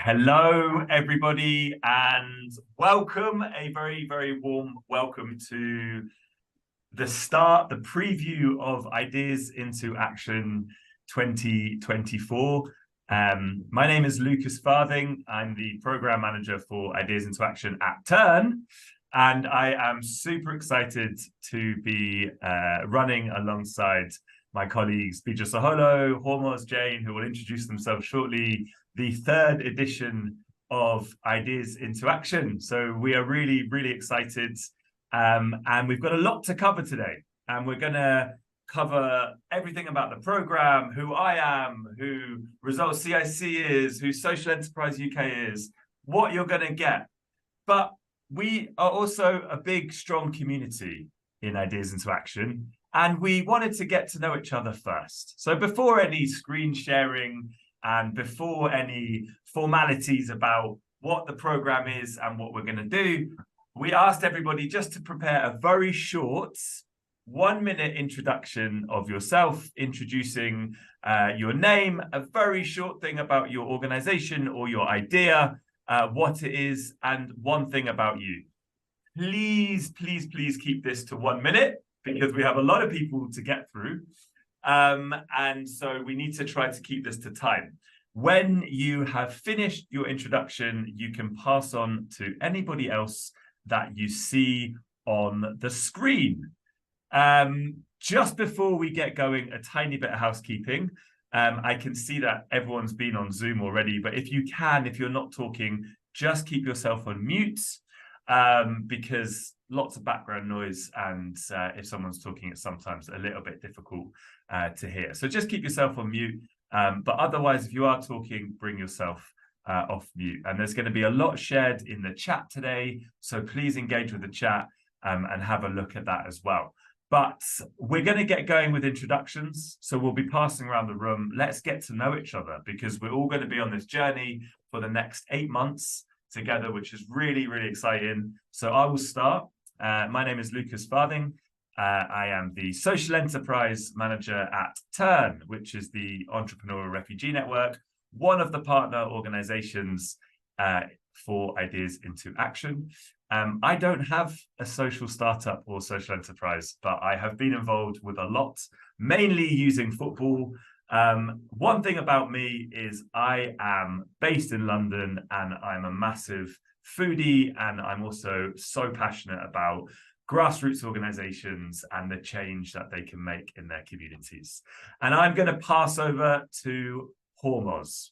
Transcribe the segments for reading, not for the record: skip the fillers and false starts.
Hello, everybody, and welcome. A very, very warm welcome to the preview of Ideas into Action 2024. My name is Lucas Farthing. I'm the program manager for Ideas into Action at Turn, and I am super excited to be running alongside my colleagues Bija Saholo, Hormoz, Jane, who will introduce themselves shortly, the third edition of Ideas into Action. So we are really, really excited. And we've got a lot to cover today. And we're going to cover everything about the program, who I am, who Results CIC is, who Social Enterprise UK is, what you're going to get. But we are also a big, strong community in Ideas into Action. And we wanted to get to know each other first. So before any screen sharing and before any formalities about what the program is and what we're going to do, we asked everybody just to prepare a very short 1-minute introduction of yourself, introducing your name, a very short thing about your organization or your idea, what it is, and one thing about you. Please, please, please keep this to 1 minute because we have a lot of people to get through. And so we need to try to keep this to time. When you have finished your introduction, you can pass on to anybody else that you see on the screen. Just before we get going, a tiny bit of housekeeping. I can see that everyone's been on Zoom already, but if you're not talking, just keep yourself on mute because lots of background noise, and if someone's talking, it's sometimes a little bit difficult to hear. So just keep yourself on mute. But otherwise, if you are talking, bring yourself off mute. And there's going to be a lot shared in the chat today, so please engage with the chat and have a look at that as well. But we're going to get going with introductions. So we'll be passing around the room. Let's get to know each other because we're all going to be on this journey for the next 8 months together, which is really, really exciting. So I will start. My name is Lucas Farthing. I am the Social Enterprise Manager at Turn, which is the Entrepreneurial Refugee Network, one of the partner organizations for Ideas into Action. I don't have a social startup or social enterprise, but I have been involved with a lot, mainly using football. One thing about me is I am based in London and I'm a massive foodie, and I'm also so passionate about grassroots organizations and the change that they can make in their communities. And I'm going to pass over to Hormoz.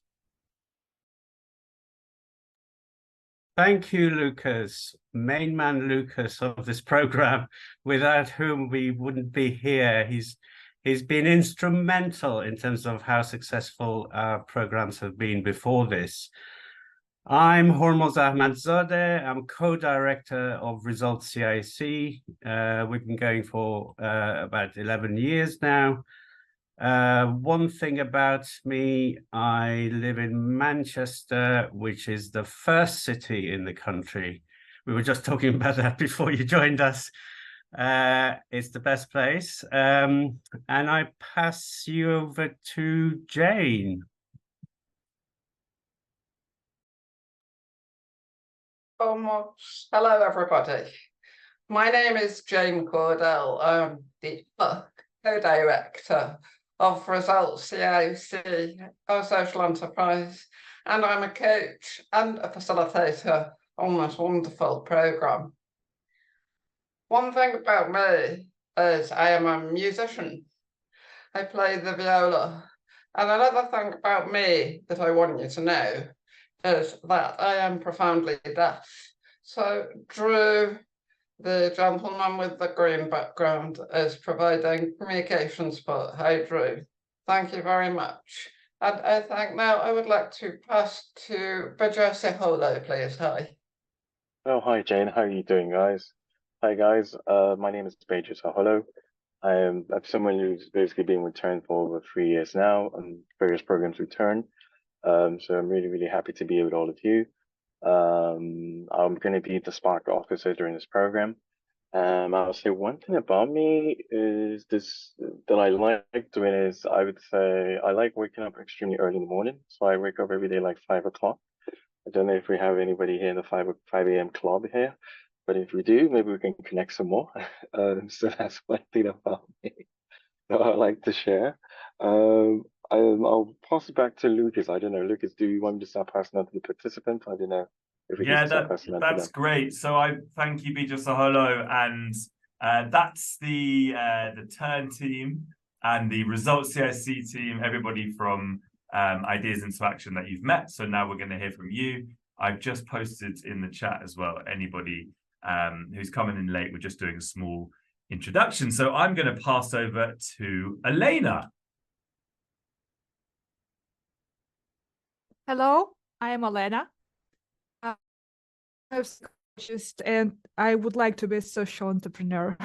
Thank you, Lucas, main man Lucas of this program, without whom we wouldn't be here. He's been instrumental in terms of how successful our programs have been before this. I'm Hormoz Ahmadzadeh. I'm co-director of Results CIC. We've been going for about 11 years now. One thing about me, I live in Manchester, which is the first city in the country. We were just talking about that before you joined us. It's the best place. And I pass you over to Jane. Hello, everybody. My name is Jane Cordell. I'm the co-director of Results CIC, our social enterprise, and I'm a coach and a facilitator on this wonderful program. One thing about me is I am a musician. I play the viola. And another thing about me that I want you to know is that I am profoundly deaf. So Drew, the gentleman with the green background, is providing communication support. Hi, Drew. Thank you very much. And I think now I would like to pass to Bija Saholo, please. Hi. Oh, hi, Jane. How are you doing, guys? Hi, guys. My name is Bija Saholo. I'm someone who's basically been with Turn for over 3 years now on various programs with Turn. So I'm really, really happy to be with all of you. I'm going to be the Spark officer during this program. I'll say one thing about me is that I like doing is I would say I like waking up extremely early in the morning. So I wake up every day like 5 o'clock. I don't know if we have anybody here in the 5 a.m. club here, but if we do, maybe we can connect some more. So that's one thing about me that I like to share. I'll pass it back to Lucas. I don't know, Lucas, do you want me to start passing on to the participants? I don't know if we can Yeah, start passing on to that's them. great. So I thank you, Bija Saholo, and that's the Turn team and the Results CIC team, everybody from Ideas into Action that you've met. So now we're going to hear from you. I've just posted in the chat as well, anybody who's coming in late, we're just doing a small introduction. So I'm going to pass over to Elena. Hello, I am Elena. I'm a psychologist and I would like to be a social entrepreneur.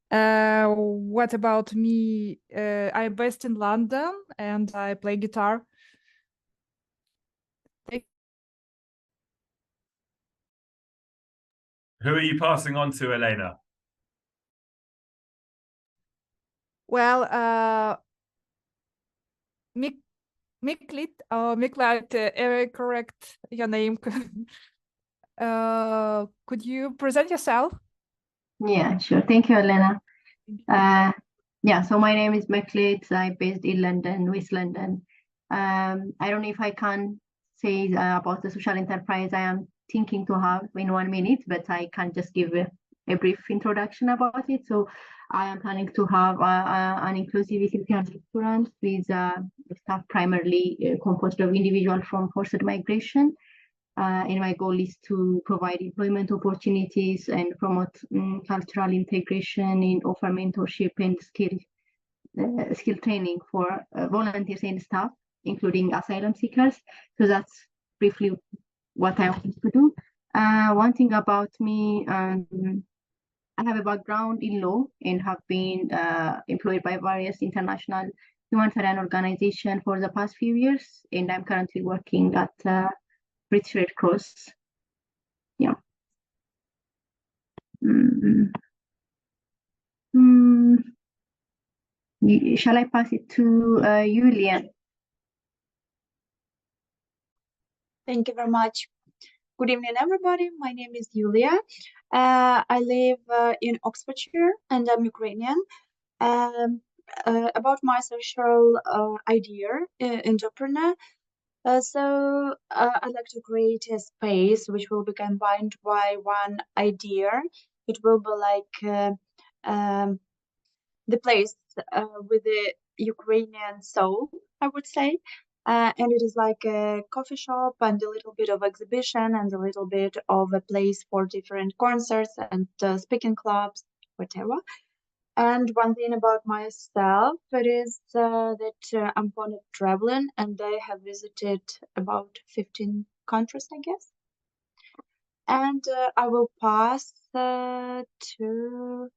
What about me? I'm based in London and I play guitar. Who are you passing on to, Elena? Well, Miklat, correct your name. Could you present yourself? Yeah, sure. Thank you, Elena. Yeah, so my name is Miklat. I'm based in London, West London. I don't know if I can say about the social enterprise I am thinking to have in 1 minute, but I can just give a brief introduction about it. So I am planning to have an inclusive Ethiopian restaurant with staff primarily composed of individuals from forced migration. And my goal is to provide employment opportunities and promote cultural integration and offer mentorship and skill training for volunteers and staff, including asylum seekers. So that's briefly what I want to do. One thing about me, I have a background in law and have been employed by various international humanitarian organizations for the past few years, and I'm currently working at British Red Cross. Yeah. Shall I pass it to Julia? Thank you very much. Good evening, everybody. My name is Julia. I live in Oxfordshire and I'm Ukrainian. About my social idea, entrepreneur. So I'd like to create a space which will be combined by one idea. It will be like the place with the Ukrainian soul, I would say. And it is like a coffee shop and a little bit of exhibition and a little bit of a place for different concerts and speaking clubs, whatever. And one thing about myself, it is that I'm fond of traveling and I have visited about 15 countries, I guess. And I will pass to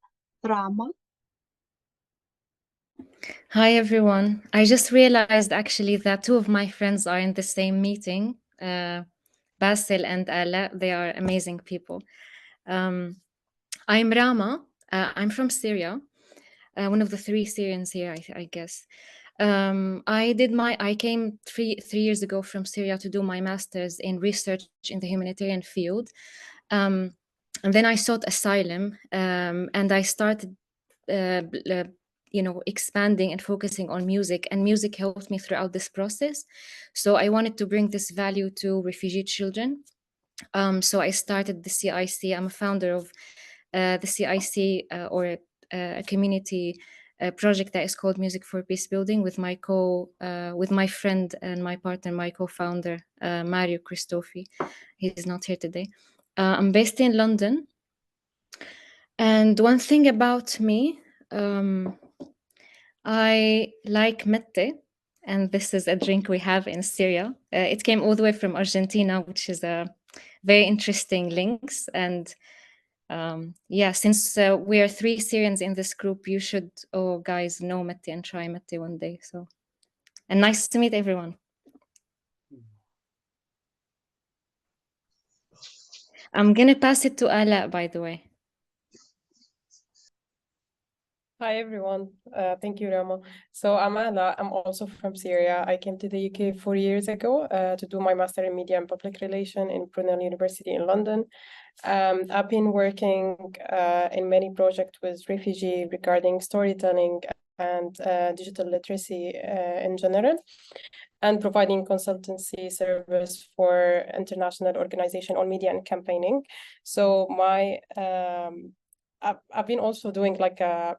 Rama. Hi, everyone. I just realized actually that two of my friends are in the same meeting, Basil and Ala. They are amazing people. I'm Rama. I'm from Syria, one of the 3 Syrians here, I guess. I came three years ago from Syria to do my master's in research in the humanitarian field. And then I sought asylum and I started expanding and focusing on music, and music helped me throughout this process. So I wanted to bring this value to refugee children. So I started the CIC. I'm a founder of the CIC or a community project that is called Music for Peace Building with my friend and my partner, my co-founder, Mario Cristofi. He's not here today. I'm based in London. And one thing about me, I like mate, and this is a drink we have in Syria. It came all the way from Argentina, which is a very interesting links. And yeah, since we are 3 Syrians in this group, you should, guys, know mate and try mate one day. So, and nice to meet everyone. I'm gonna pass it to Ala, by the way. Hi everyone. Thank you, Rama. So I'm Anna. I'm also from Syria. I came to the UK 4 years ago to do my master in media and public relation in Brunel University in London. I've been working in many projects with refugee regarding storytelling and digital literacy in general, and providing consultancy service for international organization on media and campaigning. So I've been also doing like a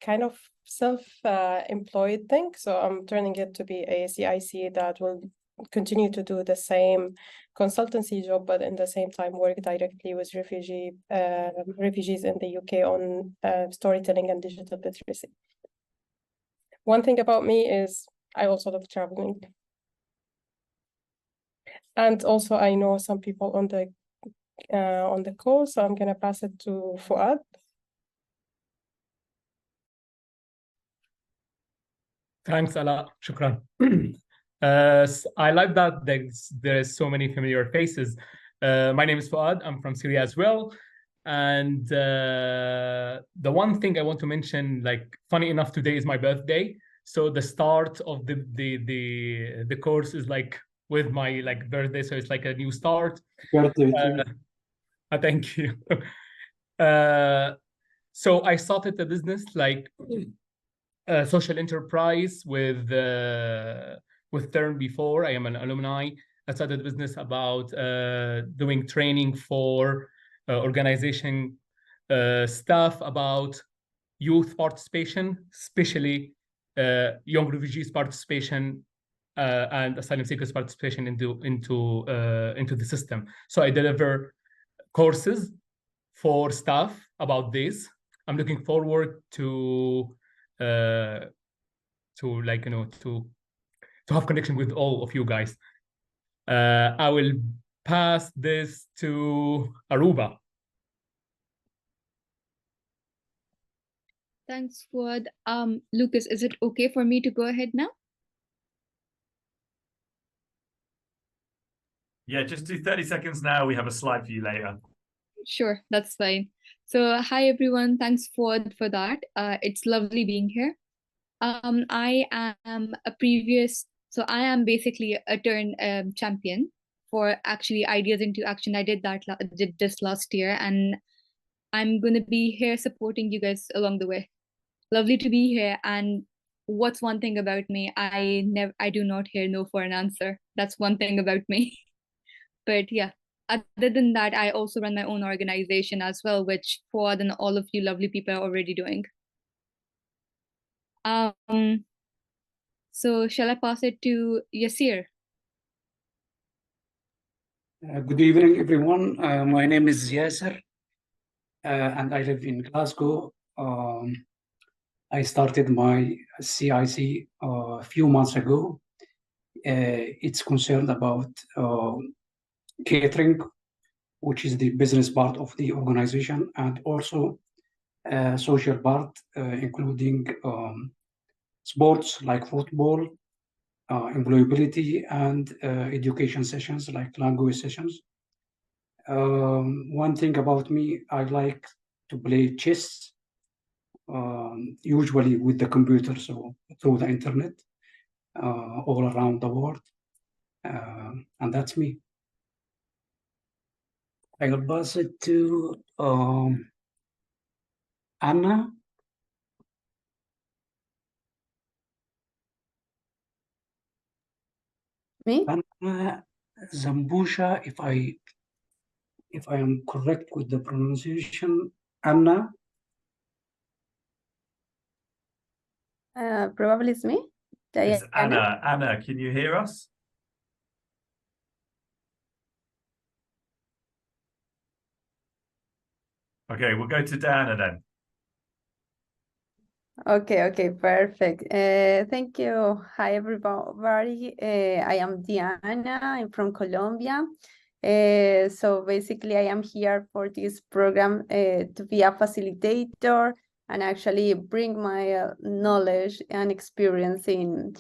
kind of self-employed thing. So I'm turning it to be a CIC that will continue to do the same consultancy job, but in the same time work directly with refugees in the UK on storytelling and digital literacy. One thing about me is I also love traveling. And also I know some people on the call, so I'm gonna pass it to Fuad. Thanks, Ala. Shukran. I like that there is so many familiar faces. My name is Fuad. I'm from Syria as well. And the one thing I want to mention, like, funny enough, today is my birthday. So the start of the course is like with my birthday. So it's like a new start. Thank you. So I started the business like social enterprise with Turn before. I am an alumni. I started a business about doing training for organization staff about youth participation, especially young refugees participation and asylum seekers participation into the system. So I deliver courses for staff about this. I'm looking forward to have connection with all of you guys. I will pass this to Aruba. Thanks, Fuad. Lucas, is it okay for me to go ahead now? Yeah, just do 30 seconds now. We have a slide for you later. Sure, that's fine. So hi everyone, thanks Fuad for that. It's lovely being here. I am basically a Turn champion for actually Ideas into Action. I did this last year, and I'm gonna be here supporting you guys along the way. Lovely to be here. And what's one thing about me? I do not hear no for an answer. That's one thing about me. But yeah, other than that, I also run my own organization as well, which Fuad and all of you lovely people are already doing. So shall I pass it to Yasir? Good evening, everyone. My name is Yasir, and I live in Glasgow. I started my CIC a few months ago. It's concerned about catering, which is the business part of the organization, and also social part, including sports like football, employability, and education sessions like language sessions. One thing about me, I like to play chess, usually with the computer, so through the internet, all around the world. And that's me. I will pass it to Anna. Me? Anna Zambusha, if I am correct with the pronunciation. Anna. Probably it's me. It's Anna. Anna, can you hear us? Okay, we'll go to Diana then. Okay, perfect. Thank you. Hi, everybody. I am Diana. I'm from Colombia. So basically, I am here for this program to be a facilitator and actually bring my knowledge and experience in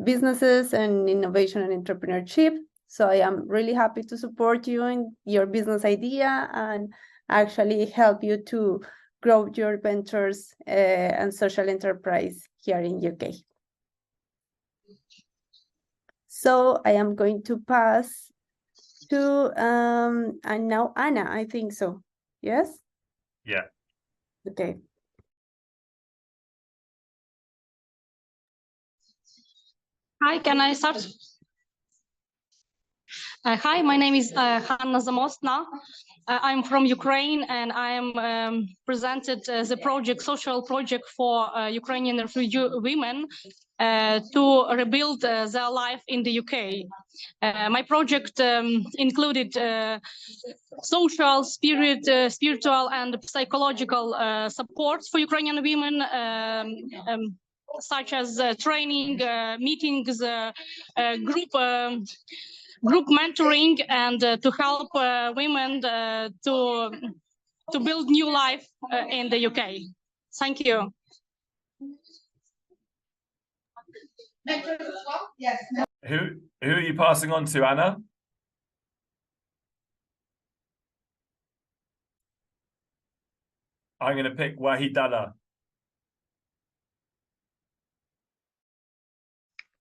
businesses and innovation and entrepreneurship. So I am really happy to support you in your business idea and actually help you to grow your ventures and social enterprise here in UK. So I am going to pass to and now Anna, I think so. Yes? Yeah. Okay. Hi, can I start? Hi, my name is Hanna Zamostna. I'm from Ukraine, and I am presented the project, social project for Ukrainian refugee women to rebuild their life in the UK. My project included social, spiritual, and psychological support for Ukrainian women, such as training, meetings, group mentoring, and to help women to build new life in the UK. Thank you. Who are you passing on to, Anna? I'm going to pick Wahid Dalla.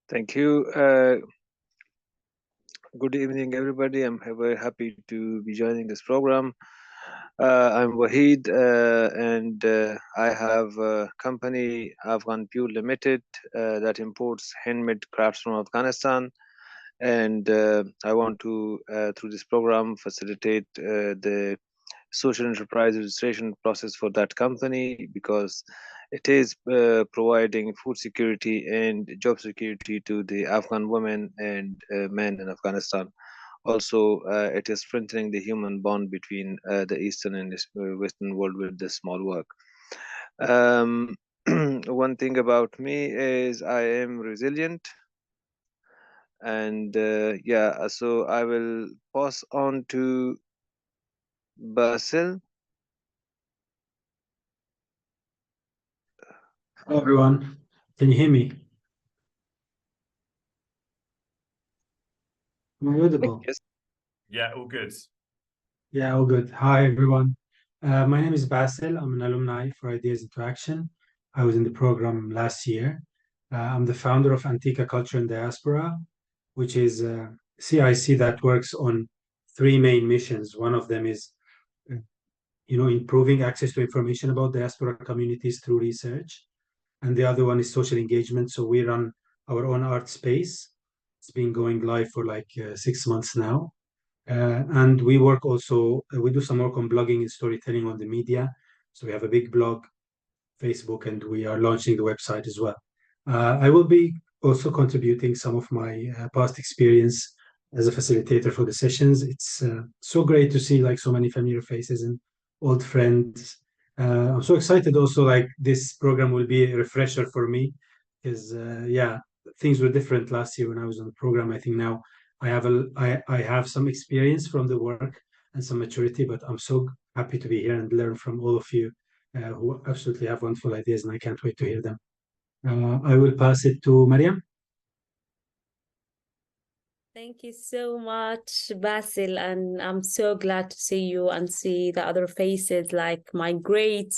Thank you. Good evening, everybody. I'm very happy to be joining this program. I'm Wahid, and I have a company, Afghan Pure Limited, that imports handmade crafts from Afghanistan. And I want to, through this program, facilitate the social enterprise registration process for that company, because it is providing food security and job security to the Afghan women and men in Afghanistan. Also, it is strengthening the human bond between the Eastern and Western world with this small work. One thing about me is I am resilient. And yeah, so I will pass on to Basil. Hello, everyone. Can you hear me? Am I audible? Yes. Yeah, all good. Yeah, all good. Hi, everyone. My name is Basil. I'm an alumni for Ideas into Action. I was in the program last year. I'm the founder of Antica Culture and Diaspora, which is a CIC that works on three main missions. One of them is improving access to information about diaspora communities through research. And the other one is social engagement. So we run our own art space. It's been going live for like 6 months now. And we work also, we do some work on blogging and storytelling on the media. So we have a big blog, Facebook, and we are launching the website as well. I will be also contributing some of my past experience as a facilitator for the sessions. It's so great to see like so many familiar faces and old friends. I'm so excited also, like this program will be a refresher for me, because yeah, things were different last year when I was on the program. I think now I have some experience from the work and some maturity, but I'm so happy to be here and learn from all of you who absolutely have wonderful ideas, and I can't wait to hear them. I will pass it to Mariam. Thank you so much, Basil, and I'm so glad to see you and see the other faces, like my great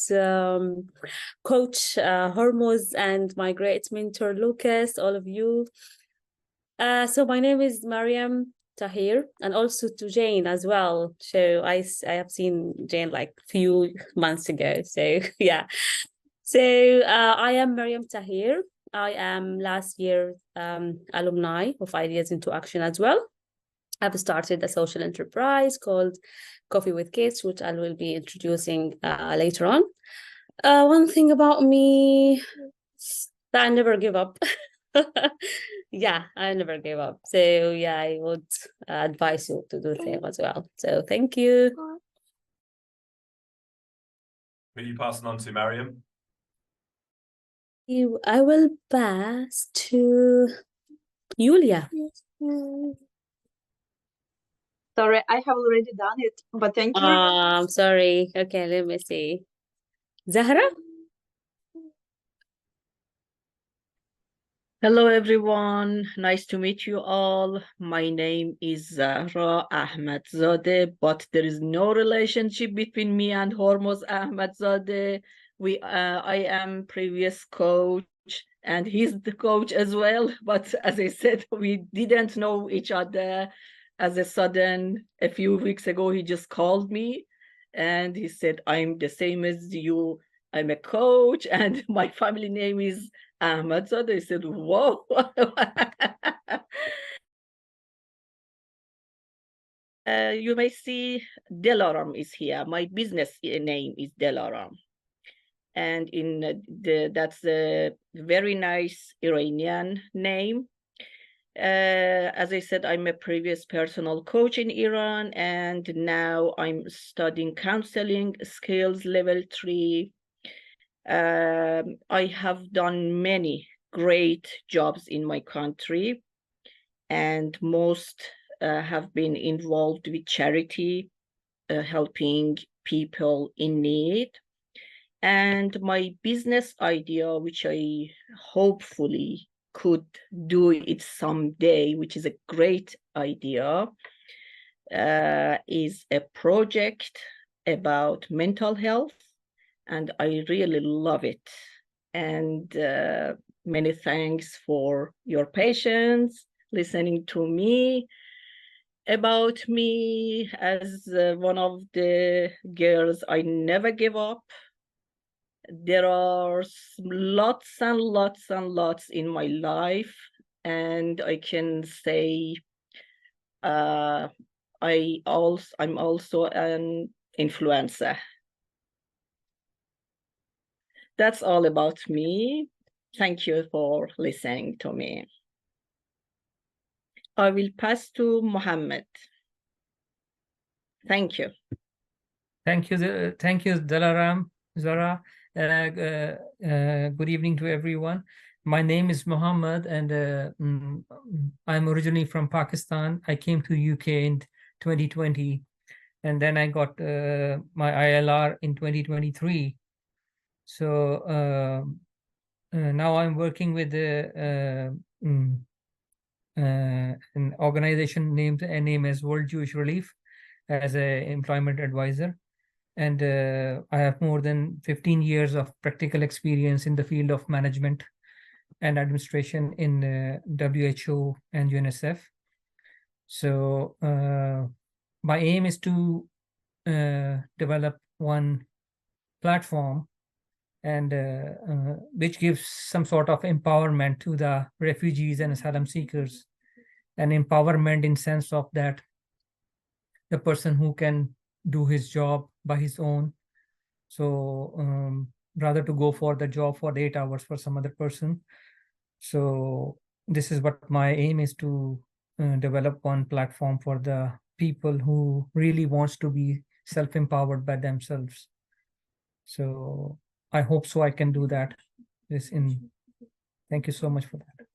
coach, Hormuz, and my great mentor, Lucas, all of you. So my name is Mariam Tahir, and also to Jane as well. So I have seen Jane like few months ago. So yeah. So I am Mariam Tahir. I am last year alumni of Ideas into Action as well. I've started a social enterprise called Coffee with Kids, which I will be introducing later on. One thing about me, that I never give up. Yeah, I never gave up. So yeah, I would advise you to do the same as well. So thank you. Who are you passing on to, Mariam? I will pass to Julia. Sorry, I have already done it, but thank you. I'm sorry. Okay, let me see. Zahra? Hello, everyone. Nice to meet you all. My name is Zahra Ahmadzadeh, but there is no relationship between me and Hormoz Ahmadzadeh. I am previous coach, and he's the coach as well. But as I said, we didn't know each other. As a sudden, a few weeks ago, he just called me, and he said, "I'm the same as you. I'm a coach, and my family name is Ahmadzadeh." I said, "Whoa." You may see Delaram is here. My business name is Delaram. And that's a very nice Iranian name. As I said, I'm a previous personal coach in Iran, and now I'm studying counseling skills level 3. I have done many great jobs in my country, and most have been involved with charity, helping people in need. And my business idea, which I hopefully could do it someday, which is a great idea, is a project about mental health. And I really love it. And many thanks for your patience, listening to me. About me, as one of the girls, I never give up. There are lots and lots and lots in my life, and I can say I'm also an influencer. That's all about me. Thank you for listening to me. I will pass to Mohammed. Thank you. Thank you, Delaram, Zara. Good evening to everyone. My name is Mohammed, and I'm originally from Pakistan. I came to UK in 2020, and then I got my ILR in 2023. So now I'm working with an organization named as World Jewish Relief as an employment advisor. And I have more than 15 years of practical experience in the field of management and administration in WHO and UNICEF. So my aim is to develop one platform and which gives some sort of empowerment to the refugees and asylum seekers, and empowerment in sense of that the person who can do his job by his own. So rather to go for the job for 8 hours for some other person. So this is what my aim is, to develop one platform for the people who really wants to be self-empowered by themselves. So I hope so I can do that. Thank you so much for that.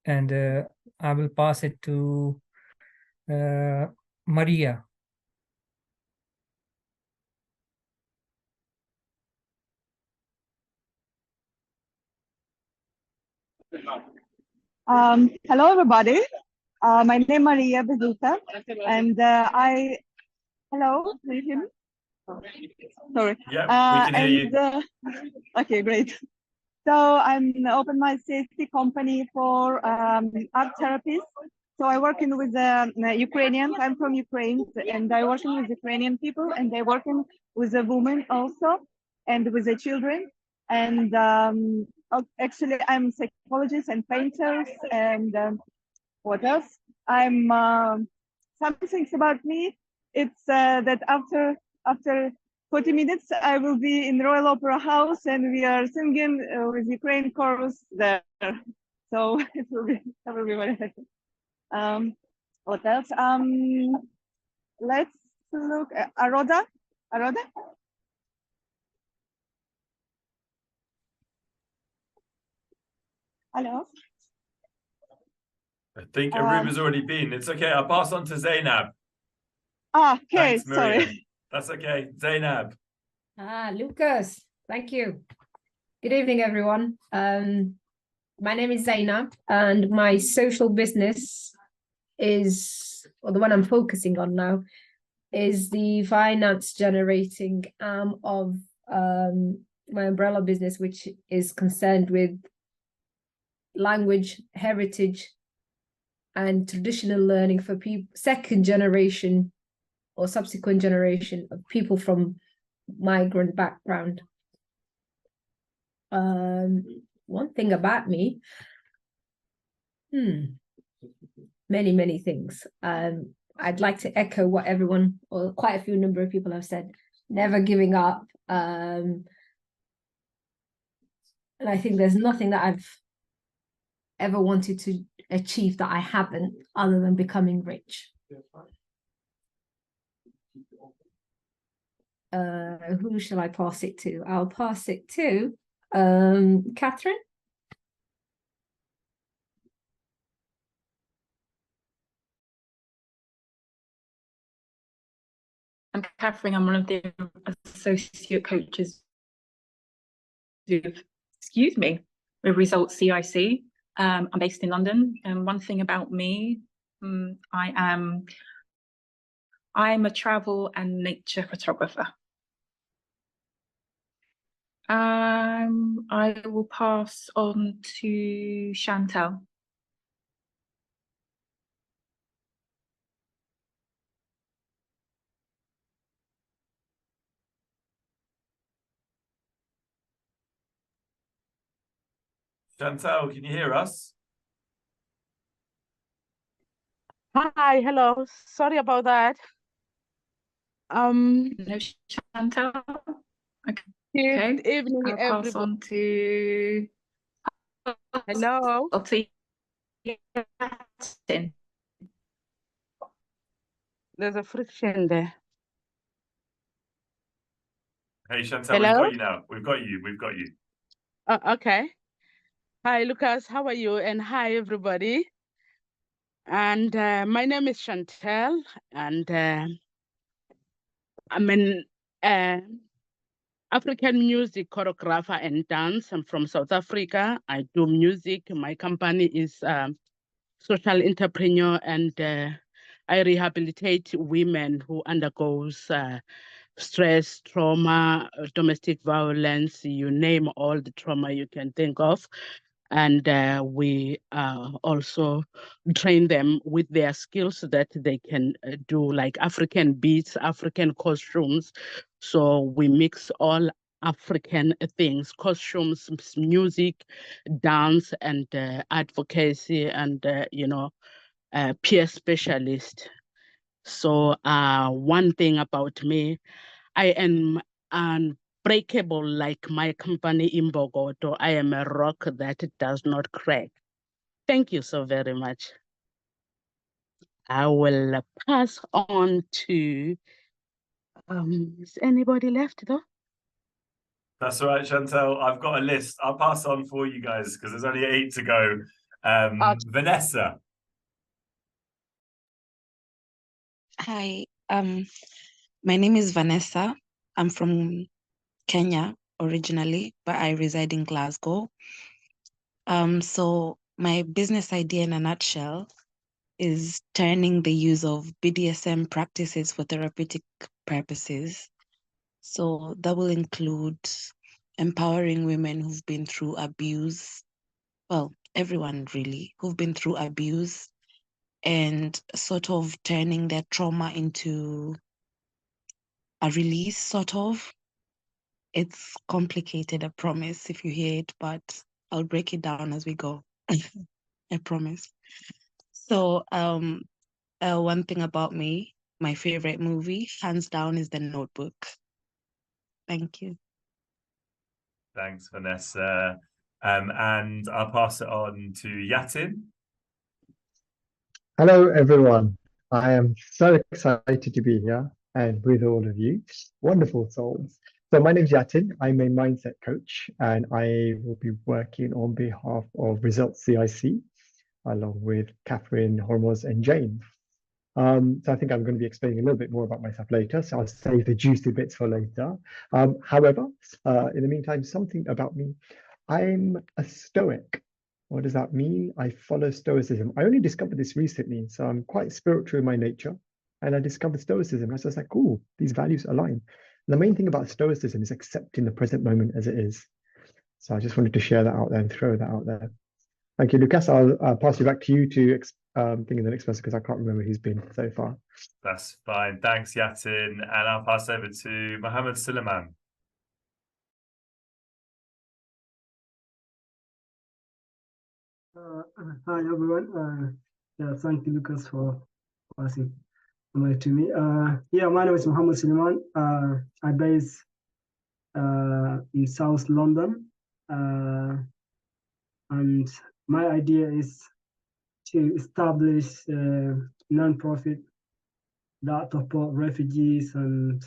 And I will pass it to Maria. Hello, everybody. My name is Maria Bezuta, and hello, do you hear me? Sorry. Yeah, we can hear you. Okay, great. So I'm open my safety company for art therapies. So I working with Ukrainians. I'm from Ukraine, and I working with Ukrainian people, and I working with the women also, and with the children. And actually, I'm psychologist and painters, and what else? I'm some things about me. It's that after 40 minutes, I will be in Royal Opera House, and we are singing with Ukraine chorus there. So it will be very happy. What else? Let's look at Aroda. Hello. I think Aruba's already been. It's okay. I'll pass on to Zainab. Okay, Thanks, Maria. sorry. That's okay. Zainab. Lucas, thank you. Good evening, everyone. My name is Zainab, and my social business is, or the one I'm focusing on now, is the finance generating arm of my umbrella business, which is concerned with language, heritage, and traditional learning for people, second generation or subsequent generation of people from migrant background. One thing about me, many things. I'd like to echo what everyone, or quite a few number of people have said, never giving up. And I think there's nothing that I've ever wanted to achieve that I haven't, other than becoming rich. Who shall I pass it to? I'll pass it to Catherine. I'm Catherine. I'm one of the associate coaches with, with Results CIC. I'm based in London, and one thing about me, I'm a travel and nature photographer. I will pass on to Chantal. Chantal, can you hear us? Hi, hello. Sorry about that. No, Chantal. Okay. Good evening, I'll pass everybody. on to. Hello. I'll see Yatin. There's a friction there. Hey, Chantal, Hello? we've got you now. We've got you. We've got you. Okay. Hi, Lucas. How are you? And hi, everybody. And my name is Chantal, and I'm an African music choreographer and dance. I'm from South Africa. I do music. My company is social entrepreneur, and I rehabilitate women who undergoes stress, trauma, domestic violence, you name all the trauma you can think of. And we also train them with their skills so that they can do like African beats, African costumes. So we mix all African things, costumes, music, dance, and advocacy, and peer specialist. So one thing about me, I am unbreakable like my company in Bogota. I am a rock that does not crack. Thank you so very much. I will pass on to, is anybody left though? That's all right, Chantal. I've got a list. I'll pass on for you guys because there's only 8 to go. Vanessa. Hi, my name is Vanessa. I'm from Kenya originally, but I reside in Glasgow. So my business idea in a nutshell is turning the use of BDSM practices for therapeutic purposes. So that will include empowering women who've been through abuse, well, everyone really, who've been through abuse, and sort of turning their trauma into a release, sort of. It's complicated, I promise, if you hear it, but I'll break it down as we go. I promise. So, one thing about me, my favorite movie, hands down, is The Notebook. Thank you. Thanks, Vanessa. And I'll pass it on to Yatin. Hello, everyone. I am so excited to be here and with all of you. Wonderful souls. So my name is Yatin. I'm a mindset coach, and I will be working on behalf of Results CIC, along with Catherine, Hormoz, and Jane. So I think I'm going to be explaining a little bit more about myself later. So I'll save the juicy bits for later. However, in the meantime, something about me. I'm a Stoic. What does that mean? I follow Stoicism. I only discovered this recently, so I'm quite spiritual in my nature. And I discovered Stoicism. I was just like, cool, these values align. The main thing about Stoicism is accepting the present moment as it is. So I just wanted to share that out there and throw that out there. Thank you, Lucas. I'll pass you back to you to think of the next person because I can't remember who's been so far. That's fine. Thanks, Yatin. And I'll pass over to Mohammed Suleiman. Hi everyone. Yeah, thank you, Lucas, for passing the mic to me. Yeah, my name is Mohammed Suleiman. I base in South London, and my idea is to establish a non-profit that support refugees and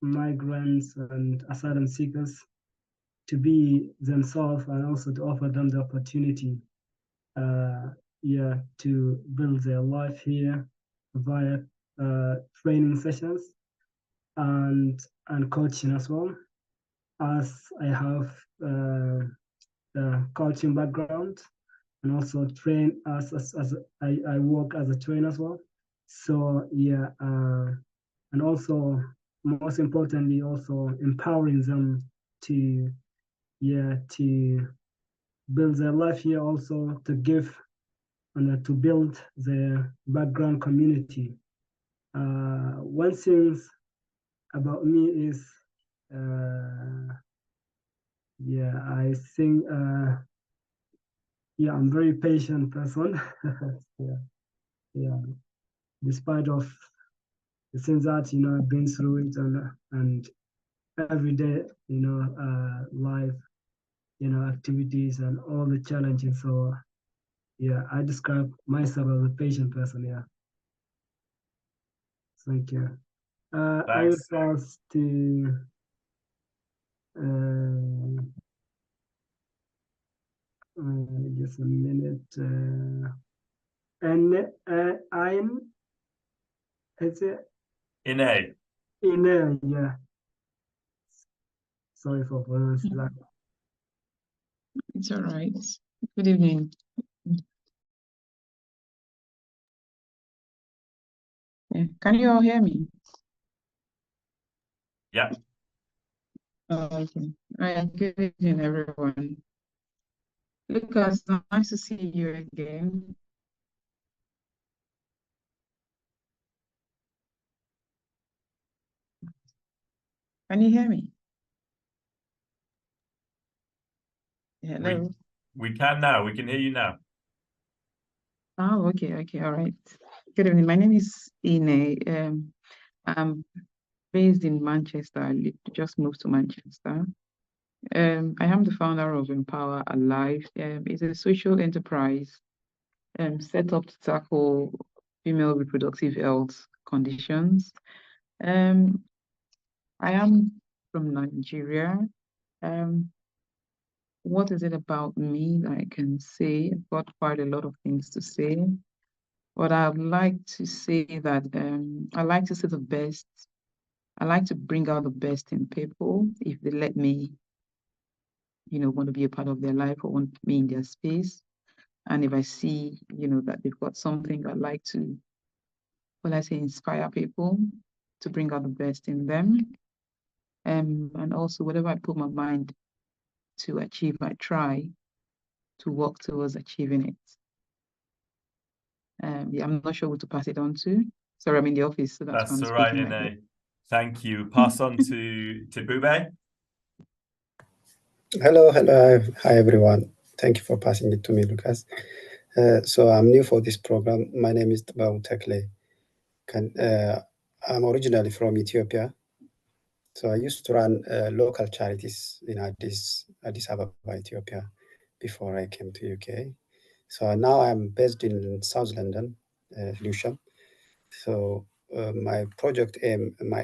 migrants and asylum seekers to be themselves and also to offer them the opportunity to build their life here via training sessions and coaching as well, as I have a coaching background and also train as I work as a trainer as well. So yeah, and also most importantly, also empowering them to build their life here, also to give and to build their background community. One thing about me is, I think, I'm very patient person. Despite of the things that I've been through it and every day, life, activities and all the challenges. So I describe myself as a patient person. Yeah. Thank you. I will pass to just a minute. And I'm it's it Ine. Ine, yeah. Sorry for pronouncing that. It's all right. Good evening. Yeah. Can you all hear me? Yeah. Okay. Good evening, everyone. Lucas, nice to see you again. Can you hear me? Hello. We can now. We can hear you now. Oh, okay, all right. Good evening. My name is Ine. I'm based in Manchester. I just moved to Manchester. I am the founder of Empower Alive. It's a social enterprise set up to tackle female reproductive health conditions. I am from Nigeria. What is it about me that I can say? I've got quite a lot of things to say, but I'd like to say that I like to see the best. I like to bring out the best in people if they let me, want to be a part of their life or want me in their space. And if I see, that they've got something, I'd like to, inspire people to bring out the best in them. And also whatever I put my mind to achieve, I try to work towards achieving it. I'm not sure who to pass it on to. Sorry, I'm in the office, so that's why I'm all right, speaking like that. Ine. Thank you. Pass on to Bube. Hello. Hi, everyone. Thank you for passing it to me, Lucas. So I'm new for this program. My name is Tbau Tekle. I'm originally from Ethiopia. So I used to run local charities in Addis Ababa, Ethiopia, before I came to UK. So now I'm based in South London, Lewisham. So my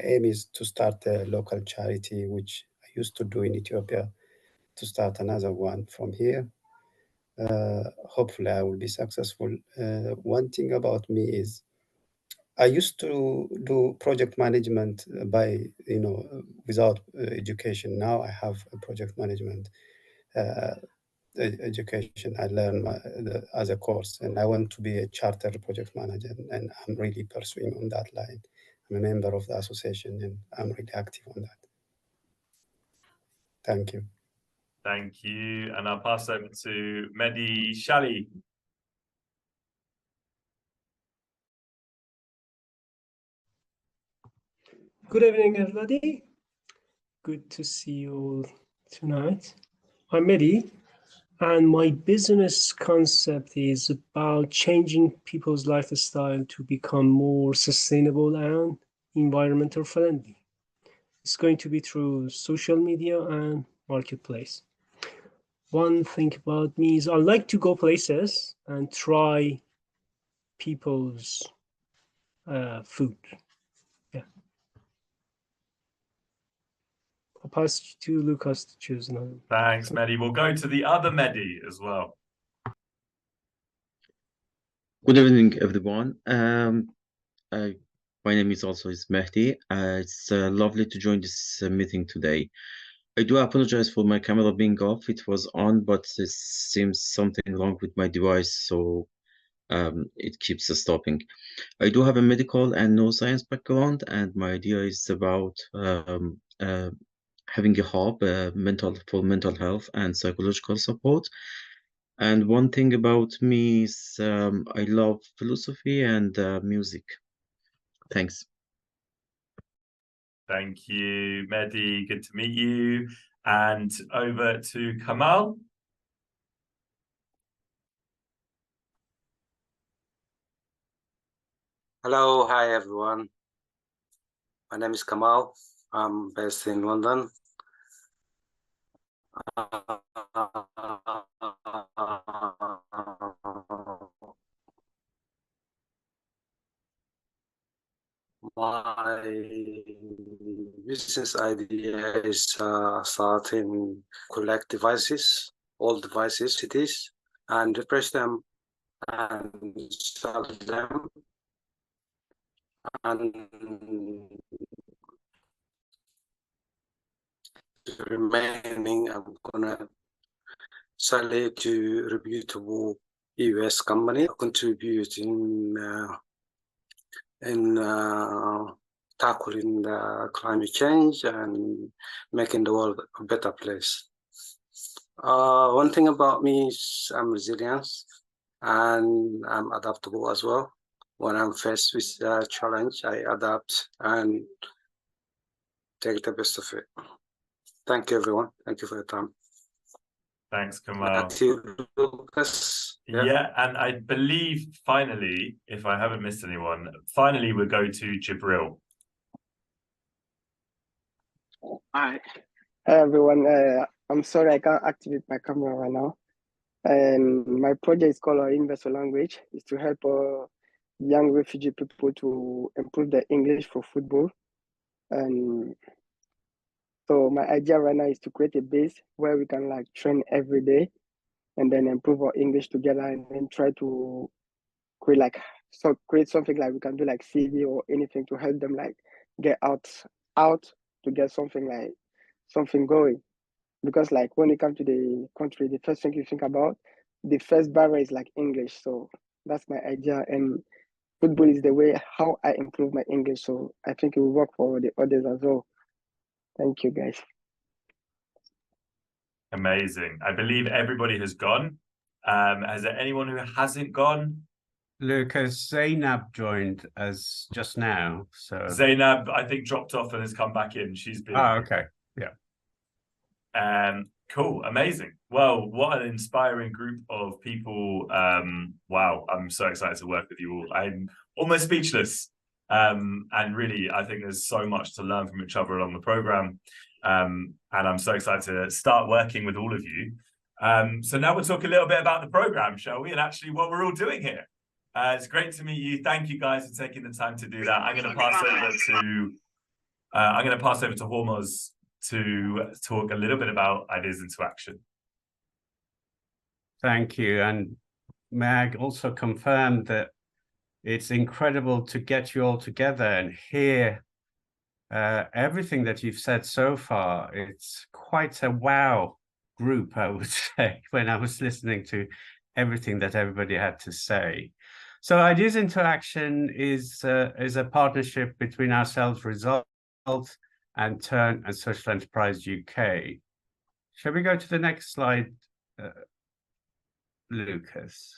aim is to start a local charity, which I used to do in Ethiopia, to start another one from here. Hopefully I will be successful. One thing about me is I used to do project management by, without education. Now I have a project management education. I learned as a course, and I want to be a chartered project manager, and I'm really pursuing on that line. I'm a member of the association, and I'm really active on that. Thank you. Thank you. And I'll pass over to Mehdi Shali. Good evening, everybody. Good to see you all tonight. I'm Mehdi, and my business concept is about changing people's lifestyle to become more sustainable and environmental friendly. It's going to be through social media and marketplace. One thing about me is I like to go places and try people's food. Yeah. I'll pass to Lucas to choose another. Thanks, Mehdi. We'll go to the other Mehdi as well. Good evening, everyone. My name is Mehdi. It's lovely to join this meeting today. I do apologize for my camera being off. It was on, but it seems something wrong with my device, so it keeps stopping. I do have a medical and neuroscience background, and my idea is about having a hub for mental health and psychological support. And one thing about me is I love philosophy and music. Thanks. Thank you, Mehdi. Good to meet you. And over to Kamal. Hello, hi everyone. My name is Kamal. I'm based in London. My business idea is starting collect devices, all devices, cities, and refresh them and sell them. And the remaining, I'm gonna sell it to reputable US company, contribute in tackling the climate change and making the world a better place. One thing about me is I'm resilient and I'm adaptable as well. When I'm faced with a challenge, I adapt and take the best of it. Thank you, everyone. Thank you for your time. Thanks, Kamal. Back to you, Lucas. Yeah, and I believe finally, if I haven't missed anyone, finally we'll go to Jibril. Hi. Hi, everyone. I'm sorry I can't activate my camera right now. And my project is called Investor Language. It's to help young refugee people to improve their English for football. And so my idea right now is to create a base where we can like train every day and then improve our English together and then try to create something like we can do like CV or anything to help them like get out to get something going. Because like when you come to the country, the first thing you think about, the first barrier is like English. So that's my idea. And football is the way how I improve my English. So I think it will work for the others as well. Thank you, guys. Amazing. I believe everybody has gone. Is there anyone who hasn't gone? Lucas, Zainab joined us just now. So Zainab, I think, dropped off and has come back in. She's been. Oh, okay. Yeah. Cool. Amazing. Well, what an inspiring group of people. Wow. I'm so excited to work with you all. I'm almost speechless. And really, I think there's so much to learn from each other along the program. And I'm so excited to start working with all of you. So now we'll talk a little bit about the program, shall we? And actually what we're all doing here. It's great to meet you. Thank you guys for taking the time to do that. I'm going to pass over to Hormoz to talk a little bit about Ideas into Action. Thank you. And may I also confirm that It's incredible to get you all together and hear everything that you've said so far. It's quite a wow group, I would say, when I was listening to everything that everybody had to say. So Ideas into Action is a partnership between ourselves, Result, and Turn and Social Enterprise UK. Shall we go to the next slide, Lucas?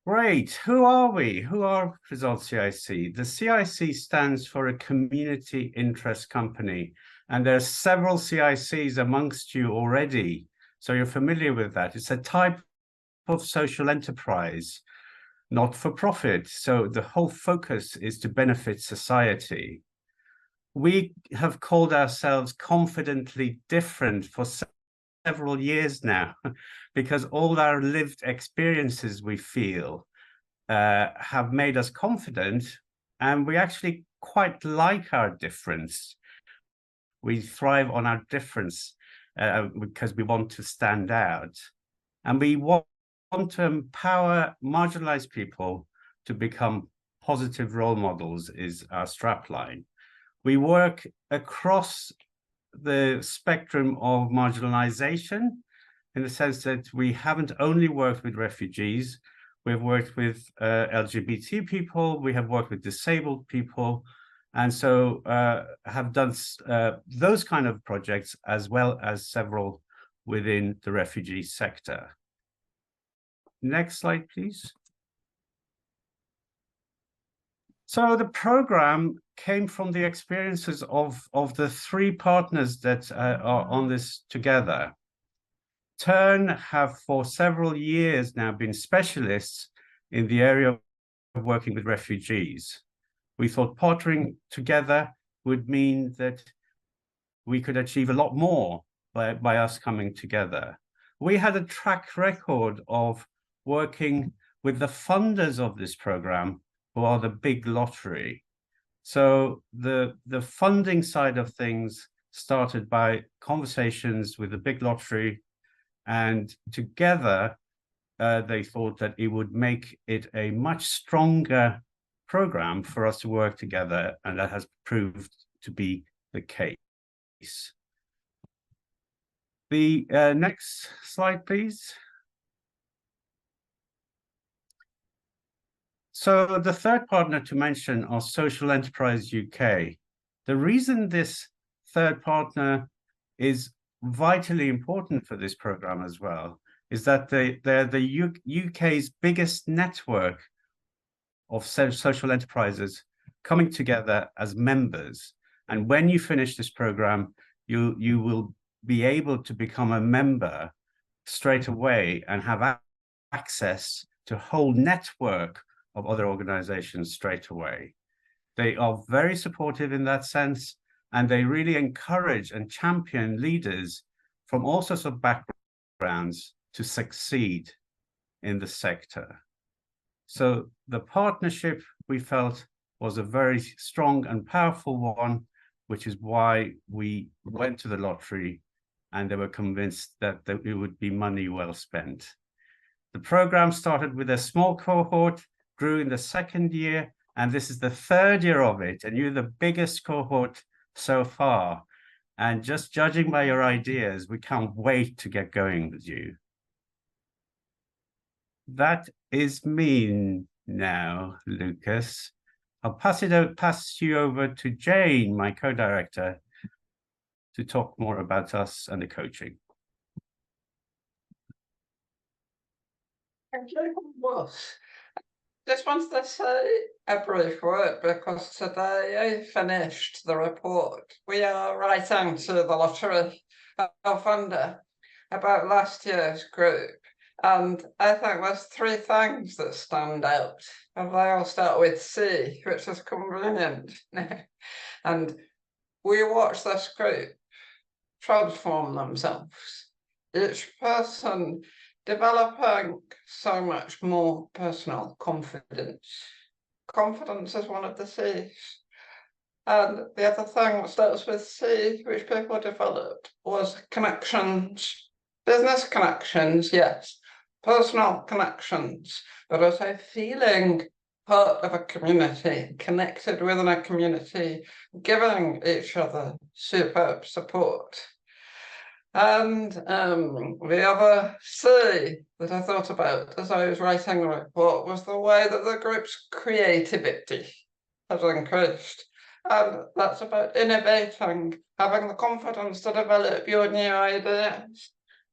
Great. Who are we? Who are Result CIC? The CIC stands for a community interest company, and there are several CICs amongst you already, so you're familiar with that. It's a type of social enterprise, not for profit, so the whole focus is to benefit society. We have called ourselves Confidently Different for several years now, because all our lived experiences, we feel, have made us confident, and we actually quite like our difference. We thrive on our difference because we want to stand out, and we want to empower marginalized people to become positive role models is our strapline. We work across the spectrum of marginalization, in the sense that we haven't only worked with refugees, we've worked with LGBT people, we have worked with disabled people, and so have done those kind of projects, as well as several within the refugee sector. Next slide, please. So the program came from the experiences of the three partners that are on this together. Turn have for several years now been specialists in the area of working with refugees. We thought partnering together would mean that we could achieve a lot more by us coming together. We had a track record of working with the funders of this program, who are the Big Lottery. So the funding side of things started by conversations with the Big Lottery, and together they thought that it would make it a much stronger program for us to work together, and that has proved to be the case. The next slide, please. So the third partner to mention are Social Enterprise UK. The reason this third partner is vitally important for this program as well is that they're the UK's biggest network of social enterprises coming together as members. And when you finish this program, you will be able to become a member straight away and have access to a whole network of other organizations straight away. They are very supportive in that sense, and they really encourage and champion leaders from all sorts of backgrounds to succeed in the sector. So the partnership, we felt, was a very strong and powerful one, which is why we went to the lottery, and they were convinced that it would be money well spent. The program started with a small cohort, grew in the second year, and this is the third year of it, and you're the biggest cohort so far. And just judging by your ideas, we can't wait to get going with you. That is me now, Lucas. I'll pass you over to Jane, my co-director, to talk more about us and the coaching. Thank you. Well, just wanted to say a brief word, because today I finished the report. We are writing to the lottery funder about last year's group, and I think there's three things that stand out, and they all start with C, which is convenient. And we watch this group transform themselves, each person developing so much more personal confidence. Confidence is one of the C's. And the other thing that starts with C, which people developed, was connections. Business connections, yes, personal connections, but also feeling part of a community, connected within a community, giving each other superb support. And the other C that I thought about as I was writing the report was the way that the group's creativity has increased. And that's about innovating, having the confidence to develop your new ideas.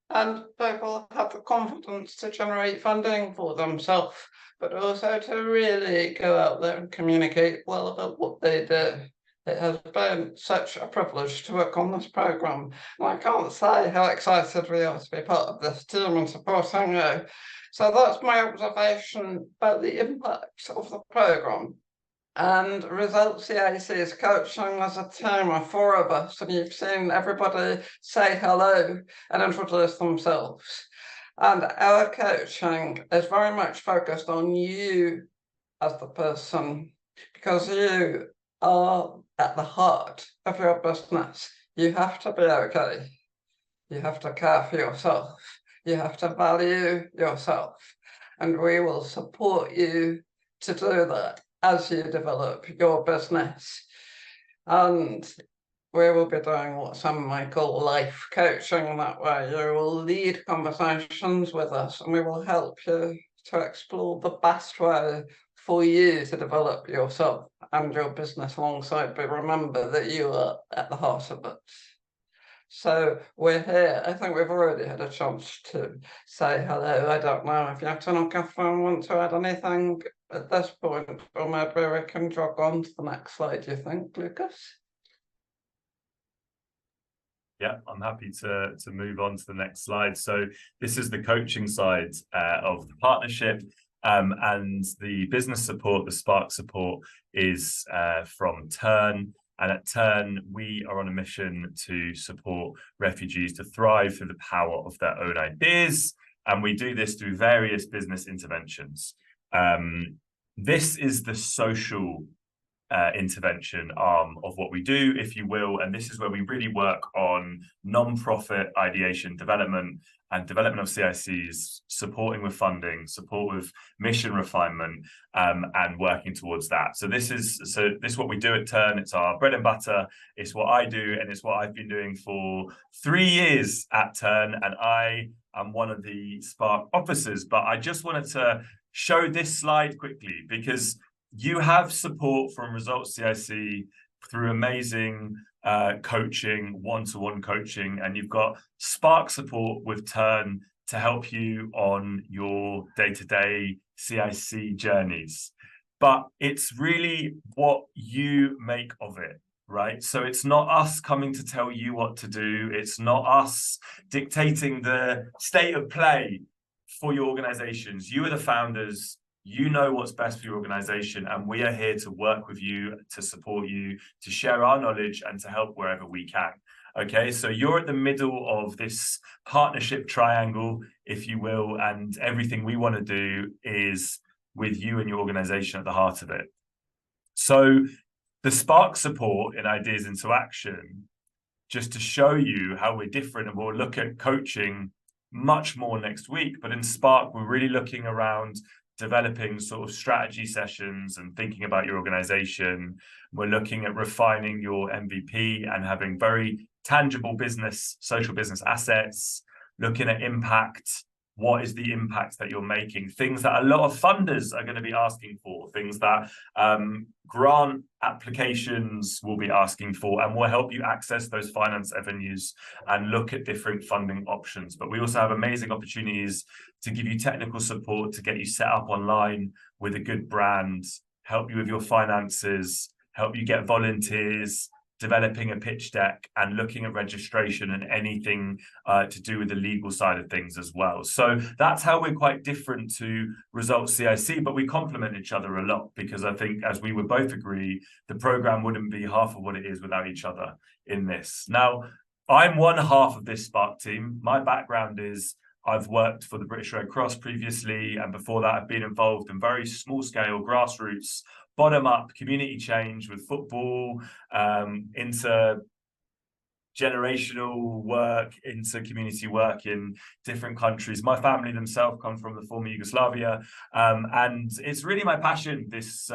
And people have the confidence to generate funding for themselves, but also to really go out there and communicate well about what they do. It has been such a privilege to work on this programme, and I can't say how excited we are to be part of this team and supporting you. So that's my observation about the impact of the programme. And Results CIC is coaching as a team of 4 of us, and you've seen everybody say hello and introduce themselves. And our coaching is very much focused on you as the person, because you are at the heart of your business. You have to be okay. You have to care for yourself. You have to value yourself. And we will support you to do that as you develop your business. And we will be doing what some might call life coaching that way. You will lead conversations with us, and we will help you to explore the best way for you to develop yourself and your business alongside, but remember that you are at the heart of it. So we're here. I think we've already had a chance to say hello. I don't know if Yatin or Catherine want to add anything at this point, or maybe we can jog on to the next slide, do you think, Lucas? Yeah, I'm happy to move on to the next slide. So this is the coaching side of the partnership. And the business support, the Spark support, is from Turn. And at Turn, we are on a mission to support refugees to thrive through the power of their own ideas. And we do this through various business interventions. This is the social intervention arm of what we do, if you will. And this is where we really work on non-profit ideation development and development of CICs, supporting with funding, support with mission refinement, and working towards that. So this is what we do at Turn. It's our bread and butter. It's what I do, and it's what I've been doing for 3 years at Turn. And I am one of the Spark officers. But I just wanted to show this slide quickly, because you have support from Results CIC through amazing coaching, one-to-one coaching, and you've got Spark support with Turn to help you on your day-to-day CIC journeys. But it's really what you make of it, right? So it's not us coming to tell you what to do. It's not us dictating the state of play for your organizations. You are the founders. You know what's best for your organization, and we are here to work with you, to support you, to share our knowledge, and to help wherever we can. Okay, so you're at the middle of this partnership triangle, if you will, and everything we want to do is with you and your organization at the heart of it. So the Spark support in Ideas into Action, just to show you how we're different, and we'll look at coaching much more next week, but in Spark, we're really looking around developing sort of strategy sessions and thinking about your organization. We're looking at refining your MVP and having very tangible business, social business assets, looking at impact. What is the impact that you're making? Things that a lot of funders are going to be asking for, things that grant applications will be asking for, and we'll help you access those finance avenues and look at different funding options. But we also have amazing opportunities to give you technical support, to get you set up online with a good brand, help you with your finances, help you get volunteers, developing a pitch deck, and looking at registration and anything to do with the legal side of things as well. So that's how we're quite different to Results CIC, but we complement each other a lot, because I think, as we would both agree, the program wouldn't be half of what it is without each other in this. Now, I'm one half of this Spark team. My background is I've worked for the British Red Cross previously, and before that I've been involved in very small scale grassroots bottom-up community change with football, into generational work into community work in different countries. My family themselves come from the former Yugoslavia, and it's really my passion, this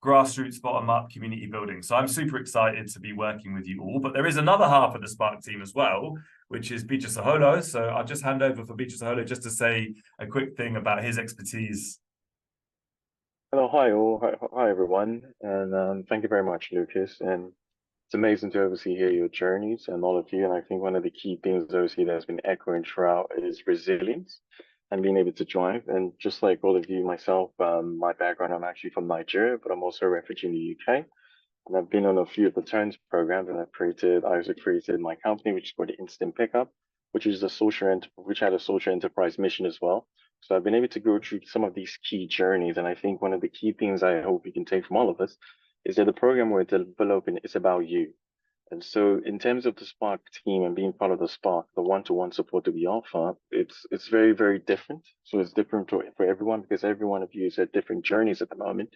grassroots bottom-up community building. So I'm super excited to be working with you all. But there is another half of the Spark team as well, which is Bija Saholo. So I'll just hand over for Bija Saholo just to say a quick thing about his expertise. Hello, hi all, hi everyone, and thank you very much, Lucas. And it's amazing to obviously hear your journeys and all of you. And I think one of the key things obviously that's been echoing throughout is resilience and being able to drive. And just like all of you, myself, my background, I'm actually from Nigeria, but I'm also a refugee in the UK. And I've been on a few of the Turns programs, and I also created my company, which is called Instant Pickup, which is which had a social enterprise mission as well. So I've been able to go through some of these key journeys. And I think one of the key things I hope we can take from all of us is that the program we're developing is about you. And so in terms of the Spark team and being part of the Spark, the one-to-one support that we offer, it's very, very different. So it's different for everyone, because every one of you is at different journeys at the moment.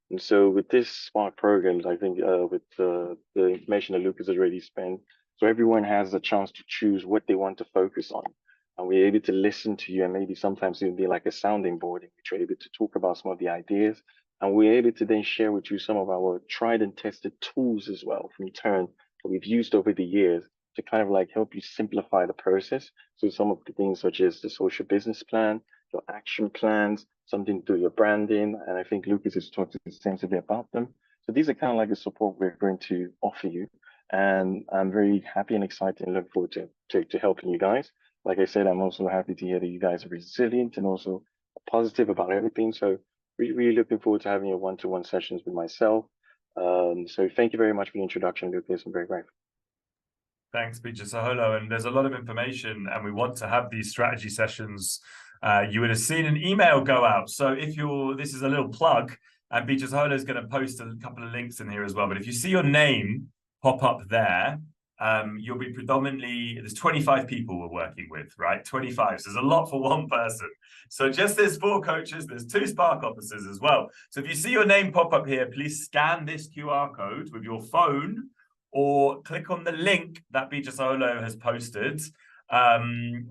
And so with this Spark programs, I think with the information that Lucas has already spent, so everyone has a chance to choose what they want to focus on. And we're able to listen to you, and maybe sometimes even be like a sounding board in which we're able to talk about some of the ideas. And we're able to then share with you some of our tried and tested tools as well from Turn that we've used over the years to kind of like help you simplify the process. So some of the things such as the social business plan, your action plans, something to do your branding. And I think Lucas has talked extensively about them. So these are kind of like the support we're going to offer you. And I'm very happy and excited and look forward to helping you guys. Like I said, I'm also happy to hear that you guys are resilient and also positive about everything. So really looking forward to having your one-to-one sessions with myself. So thank you very much for the introduction, Lucas. I'm very grateful. Thanks, Bija Saholo. And there's a lot of information, and we want to have these strategy sessions. You would have seen an email go out. So if this is a little plug, and Bija Saholo is going to post a couple of links in here as well. But if you see your name pop up there, you'll be predominantly, there's 25 people we're working with, right? 25. So there's a lot for one person. So just there's 4 coaches, there's 2 Spark officers as well. So if you see your name pop up here, please scan this QR code with your phone or click on the link that Bija Saholo has posted,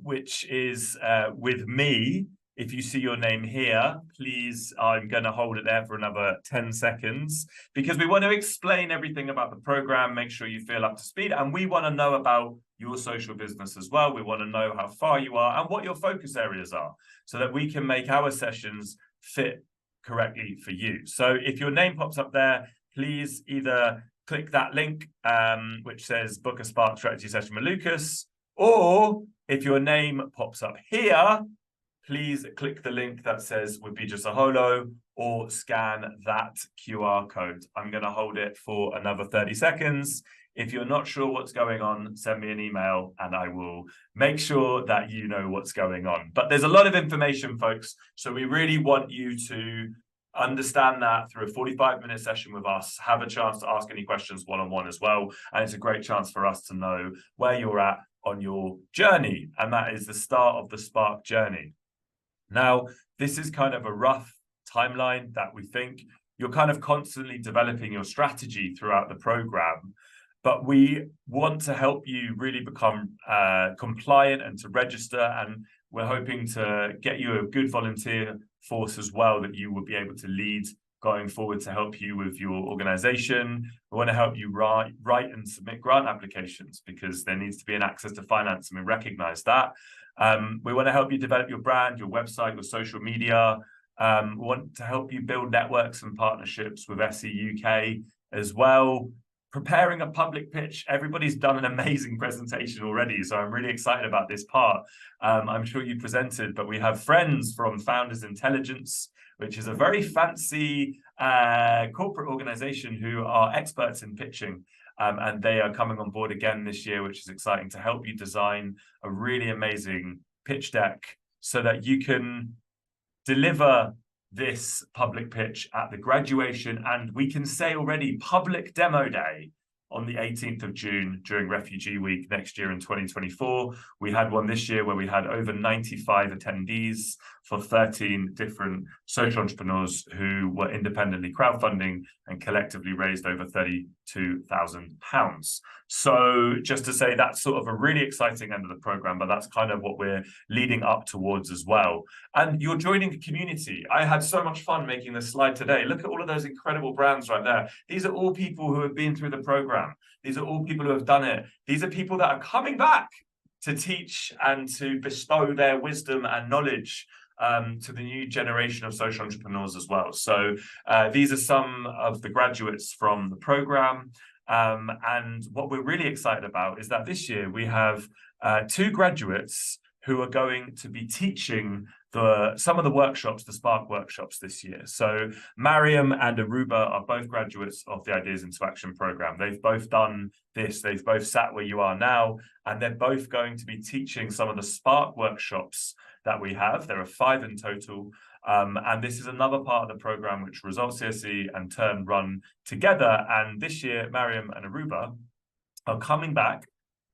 which is with me. If you see your name here, please, I'm going to hold it there for another 10 seconds because we want to explain everything about the program, make sure you feel up to speed. And we want to know about your social business as well. We want to know how far you are and what your focus areas are so that we can make our sessions fit correctly for you. So if your name pops up there, please either click that link, which says book a Spark strategy session with Lucas, or if your name pops up here, please click the link that says with Bija Saholo or scan that QR code. I'm going to hold it for another 30 seconds. If you're not sure what's going on, send me an email and I will make sure that you know what's going on. But there's a lot of information, folks. So we really want you to understand that through a 45-minute session with us, have a chance to ask any questions one-on-one as well. And it's a great chance for us to know where you're at on your journey. And that is the start of the Spark journey. Now, this is kind of a rough timeline that we think. You're kind of constantly developing your strategy throughout the program, but we want to help you really become compliant and to register. And we're hoping to get you a good volunteer force as well that you will be able to lead going forward to help you with your organization. We want to help you write and submit grant applications because there needs to be an access to finance, and we recognize that. We want to help you develop your brand, your website, your social media. We want to help you build networks and partnerships with SE UK as well. Preparing a public pitch. Everybody's done an amazing presentation already, so I'm really excited about this part. I'm sure you presented, but we have friends from Founders Intelligence, which is a very fancy corporate organization who are experts in pitching. And they are coming on board again this year, which is exciting, to help you design a really amazing pitch deck so that you can deliver this public pitch at the graduation. And we can say already public demo day on the 18th of June during Refugee Week next year in 2024. We had one this year where we had over 95 attendees for 13 different social entrepreneurs who were independently crowdfunding and collectively raised over £2,000. So just to say, that's sort of a really exciting end of the program, but that's kind of what we're leading up towards as well. And you're joining a community. I had so much fun making this slide today. Look at all of those incredible brands right there. These are all people who have been through the program. These are all people who have done it. These are people that are coming back to teach and to bestow their wisdom and knowledge to the new generation of social entrepreneurs as well. So these are some of the graduates from the program. And what we're really excited about is that this year we have 2 graduates who are going to be teaching some of the workshops, the Spark workshops this year. So Mariam and Aruba are both graduates of the Ideas into Action program. They've both done this. They've both sat where you are now, and they're both going to be teaching some of the Spark workshops that we have. There are 5 in total. And this is another part of the program which Results CIC and Turn run together. And this year, Mariam and Aruba are coming back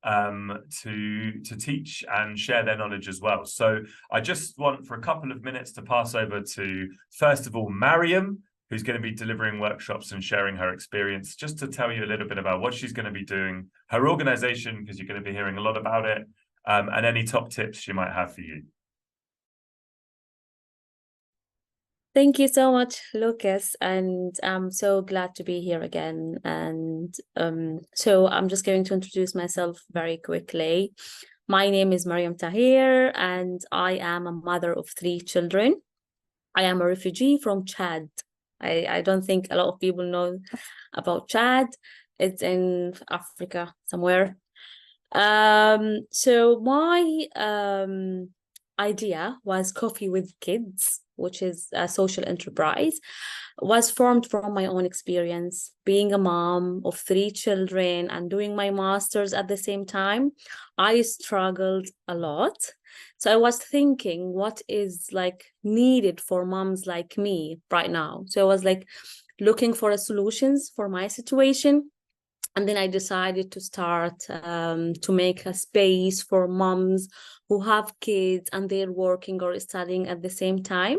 to teach and share their knowledge as well. So I just want for a couple of minutes to pass over to, first of all, Mariam, who's going to be delivering workshops and sharing her experience, just to tell you a little bit about what she's going to be doing, her organization, because you're going to be hearing a lot about it, and any top tips she might have for you. Thank you so much, Lucas, and I'm so glad to be here again. And so I'm just going to introduce myself very quickly. My name is Mariam Tahir, and I am a mother of 3 children. I am a refugee from Chad. I don't think a lot of people know about Chad. It's in Africa somewhere. So my idea was Coffee with Kids, which is a social enterprise, was formed from my own experience being a mom of 3 children and doing my master's at the same time. I struggled a lot. So I was thinking what is like needed for moms like me right now. So I was like looking for solutions for my situation. And then I decided to start to make a space for moms who have kids and they're working or studying at the same time.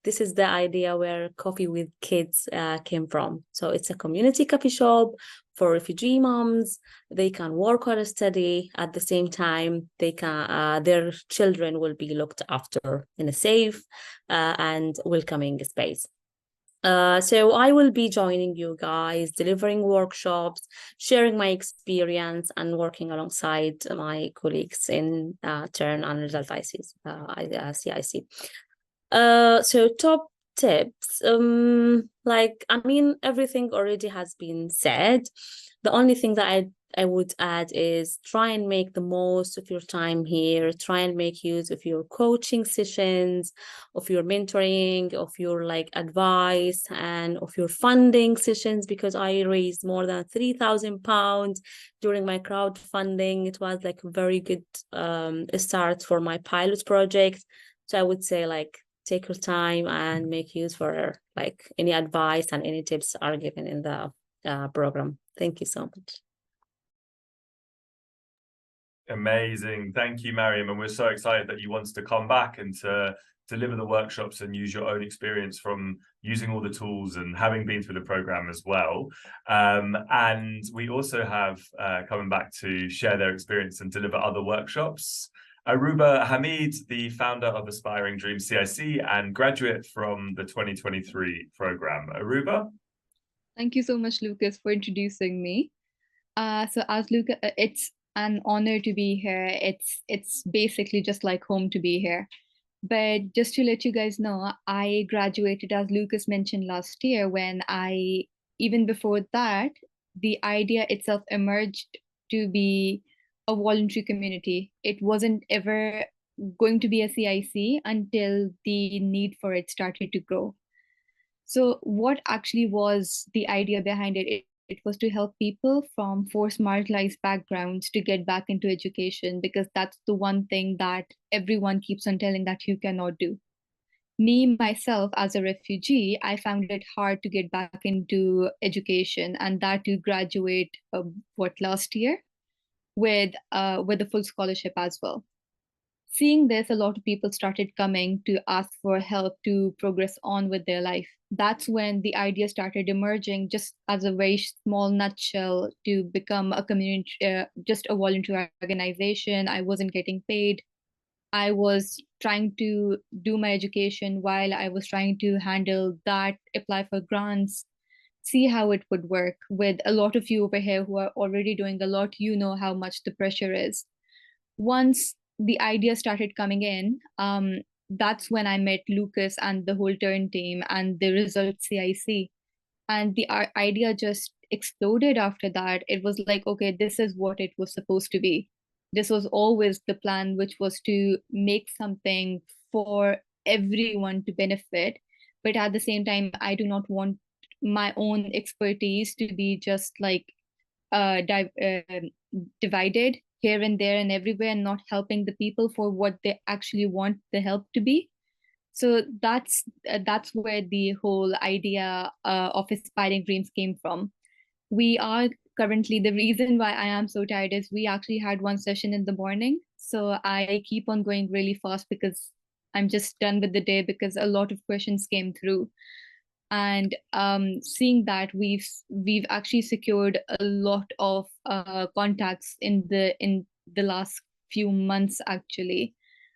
This is the idea where Coffee with Kids came from. So it's a community coffee shop for refugee moms. They can work or study at the same time. They can their children will be looked after in a safe and welcoming space. So I will be joining you guys, delivering workshops, sharing my experience, and working alongside my colleagues in Turn and Result CIC. So top tips, everything already has been said. The only thing that I would add is try and make the most of your time here. Try and make use of your coaching sessions, of your mentoring, of your advice, and of your funding sessions, because I raised more than £3,000 during my crowdfunding. It was a very good start for my pilot project. So I would say take your time and make use for any advice and any tips are given in the program. Thank you so much. Amazing. Thank you, Mariam. And we're so excited that you wanted to come back and to deliver the workshops and use your own experience from using all the tools and having been through the program as well. And we also have coming back to share their experience and deliver other workshops, Aruba Hamid, the founder of Aspiring Dreams CIC and graduate from the 2023 program. Aruba? Thank you so much, Lucas, for introducing me. So as Lucas, it's an honor to be here. It's basically just like home to be here. But just to let you guys know, I graduated, as Lucas mentioned, last year, when even before that, the idea itself emerged to be a voluntary community. It wasn't ever going to be a CIC until the need for it started to grow. So what actually was the idea behind it? It was to help people from forced marginalized backgrounds to get back into education, because that's the one thing that everyone keeps on telling that you cannot do. Me, myself, as a refugee, I found it hard to get back into education, and that to graduate, last year with a full scholarship as well. Seeing this, a lot of people started coming to ask for help to progress on with their life. That's when the idea started emerging, just as a very small nutshell, to become a community, just a volunteer organization. I wasn't getting paid. I was trying to do my education while I was trying to handle that, apply for grants, see how it would work. With a lot of you over here who are already doing a lot, you know how much the pressure is. Once the idea started coming in, that's when I met Lucas and the whole Turn team and the Result CIC. And the idea just exploded after that. It was like, okay, this is what it was supposed to be. This was always the plan, which was to make something for everyone to benefit. But at the same time, I do not want my own expertise to be just like divided here and there and everywhere, and not helping the people for what they actually want the help to be. So that's where the whole idea of Aspiring Dreams came from. We are currently, the reason why I am so tired is we actually had one session in the morning. So I keep on going really fast because I'm just done with the day, because a lot of questions came through. And seeing that, we've actually secured a lot of contacts in the last few months, actually,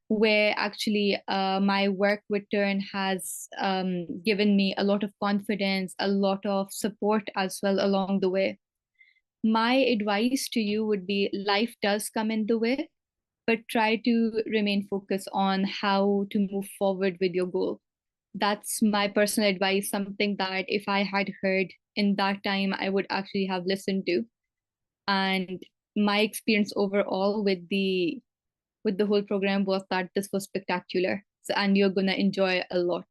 where actually my work with Turn has given me a lot of confidence, a lot of support as well along the way. My advice to you would be, life does come in the way, but try to remain focused on how to move forward with your goal. That's my personal advice, something that if I had heard in that time, I would actually have listened to. And my experience overall with the whole program was that this was spectacular. So, and you're gonna enjoy a lot.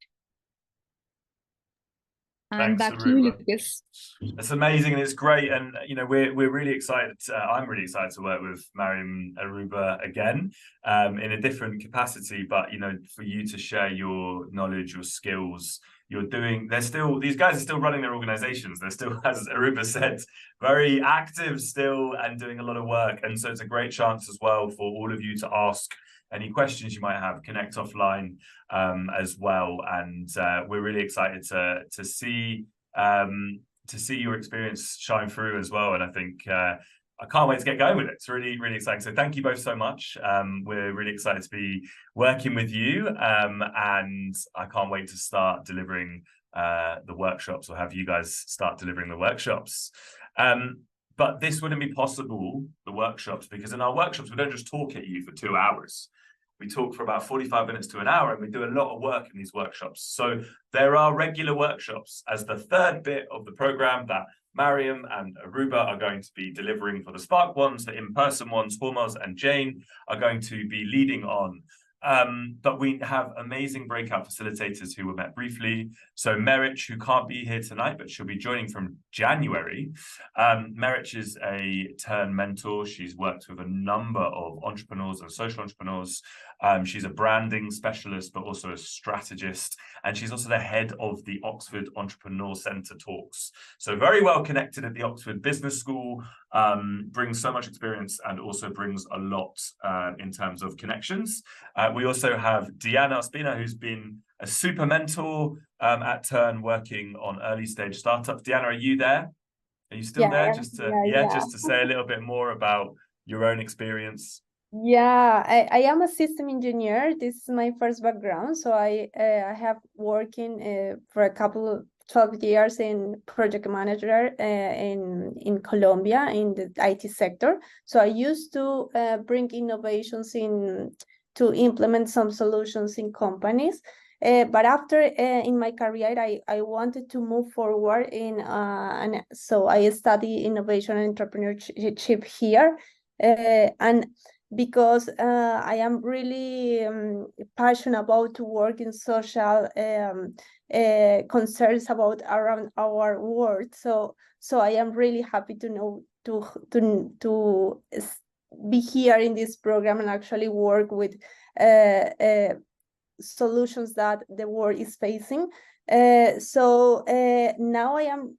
And Thanks, back to you, Aruba. Lucas. It's amazing and it's great, and you know we're really excited. I'm really excited to work with Mariam Aruba again, in a different capacity. But you know, for you to share your knowledge, your skills, these guys are still running their organizations. They're still, as Aruba said, very active still and doing a lot of work. And so it's a great chance as well for all of you to ask any questions you might have, connect offline as well. And we're really excited to see your experience shine through as well. And I think I can't wait to get going with it. It's really, really exciting. So thank you both so much. We're really excited to be working with you, and I can't wait to start delivering the workshops, or have you guys start delivering the workshops. But this wouldn't be possible, the workshops, because in our workshops, we don't just talk at you for 2 hours. We talk for about 45 minutes to an hour, and we do a lot of work in these workshops. So there are regular workshops as the third bit of the program that Mariam and Aruba are going to be delivering for the Spark ones. The in-person ones, Hormoz and Jane, are going to be leading on. But we have amazing breakout facilitators who were met briefly. So Merich, who can't be here tonight, but she'll be joining from January. Merich is a Turn mentor. She's worked with a number of entrepreneurs and social entrepreneurs. She's a branding specialist, but also a strategist. And she's also the head of the Oxford Entrepreneur Centre Talks. So very well connected at the Oxford Business School, brings so much experience and also brings a lot in terms of connections. We also have Diana Ospina, who's been a super mentor at Turn, working on early stage startups. Diana, are you there? Are you still there? Just to say a little bit more about your own experience. Yeah, I am a system engineer. This is my first background. So I have working for a couple of 12 years in project manager in Colombia in the IT sector. So I used to bring innovations to implement some solutions in companies. But after in my career, I wanted to move forward and so I study innovation and entrepreneurship here. And because I am really passionate about to work in social concerns around our world. So I am really happy to know to be here in this program and actually work with solutions that the world is facing. So now I am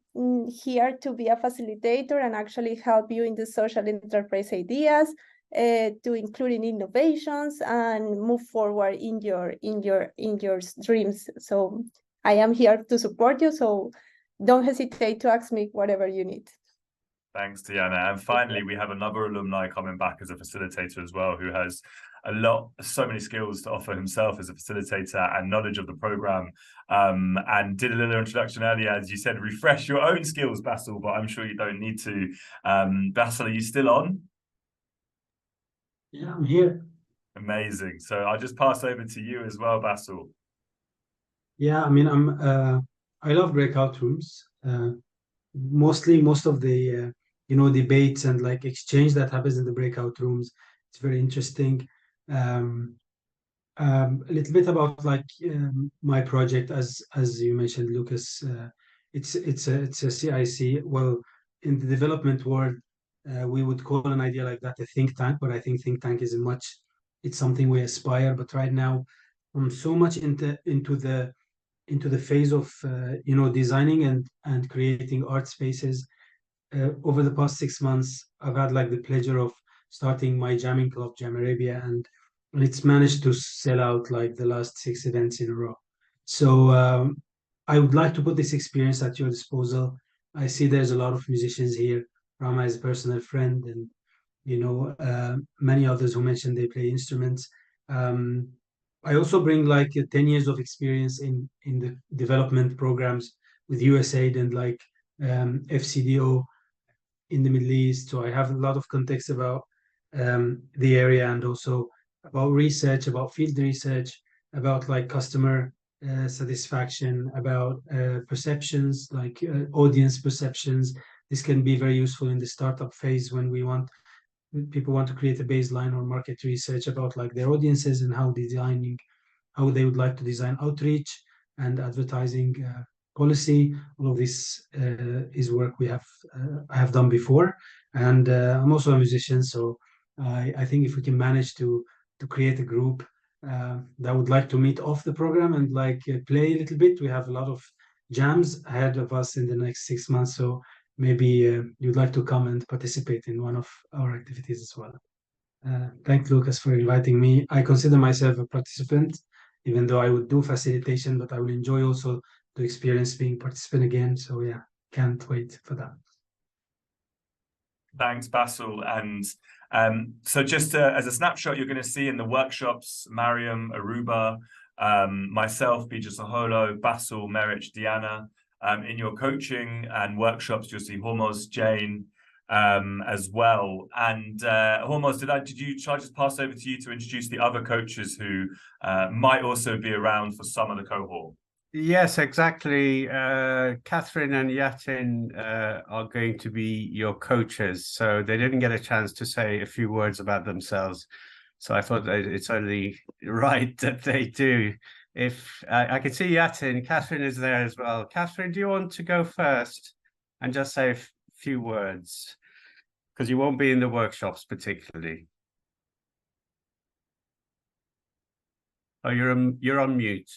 here to be a facilitator and actually help you in the social enterprise ideas. to including innovations and move forward in your dreams. So I am here to support you. So don't hesitate to ask me whatever you need. Thanks, Diana. And finally, we have another alumni coming back as a facilitator as well, who has so many skills to offer himself as a facilitator and knowledge of the program. And did a little introduction earlier, as you said, refresh your own skills, Basil, but I'm sure you don't need to. Basil, are you still on? Yeah, I'm here. Amazing. So I'll just pass over to you as well, Basil. Yeah, I mean, I love breakout rooms. Most of the debates and like exchange that happens in the breakout rooms, it's very interesting. A little bit about like my project, as you mentioned, Lucas. It's a CIC. Well, in the development world, we would call an idea like that a think tank, but I think think tank is it's something we aspire. But right now, I'm so much into the phase of designing and creating art spaces. Over the past 6 months, I've had like the pleasure of starting my jamming club, Jam Arabia, and it's managed to sell out like the last 6 events in a row. So I would like to put this experience at your disposal. I see there's a lot of musicians here. Rama is a personal friend, and many others who mentioned they play instruments. I also bring like 10 years of experience in the development programs with USAID and like FCDO in the Middle East. So I have a lot of context about the area, and also about research, about field research, about like customer satisfaction, about perceptions, like audience perceptions. This can be very useful in the startup phase when people want to create a baseline or market research about like their audiences and how they would like to design outreach and advertising policy. All of this is work I have done before, and I'm also a musician, so I think if we can manage to create a group that would like to meet off the program and like play a little bit, we have a lot of jams ahead of us in the next 6 months. So maybe you'd like to come and participate in one of our activities as well. Thank Lucas for inviting me. I consider myself a participant, even though I would do facilitation, but I will enjoy also to experience being participant again. So yeah, can't wait for that. Thanks, Basil. And so just as a snapshot, you're going to see in the workshops, Mariam, Aruba, myself, Bija Saholo, Basil, Meric, Diana. In your coaching and workshops, you'll see Hormoz, Jane, as well. And Hormoz, should I just pass over to you to introduce the other coaches who might also be around for some of the cohort? Yes, exactly. Catherine and Yatin are going to be your coaches, so they didn't get a chance to say a few words about themselves. So I thought that it's only right that they do. If I can see Yatin, Catherine is there as well. Catherine, do you want to go first and just say a few words? Because you won't be in the workshops particularly. Oh, you're on mute.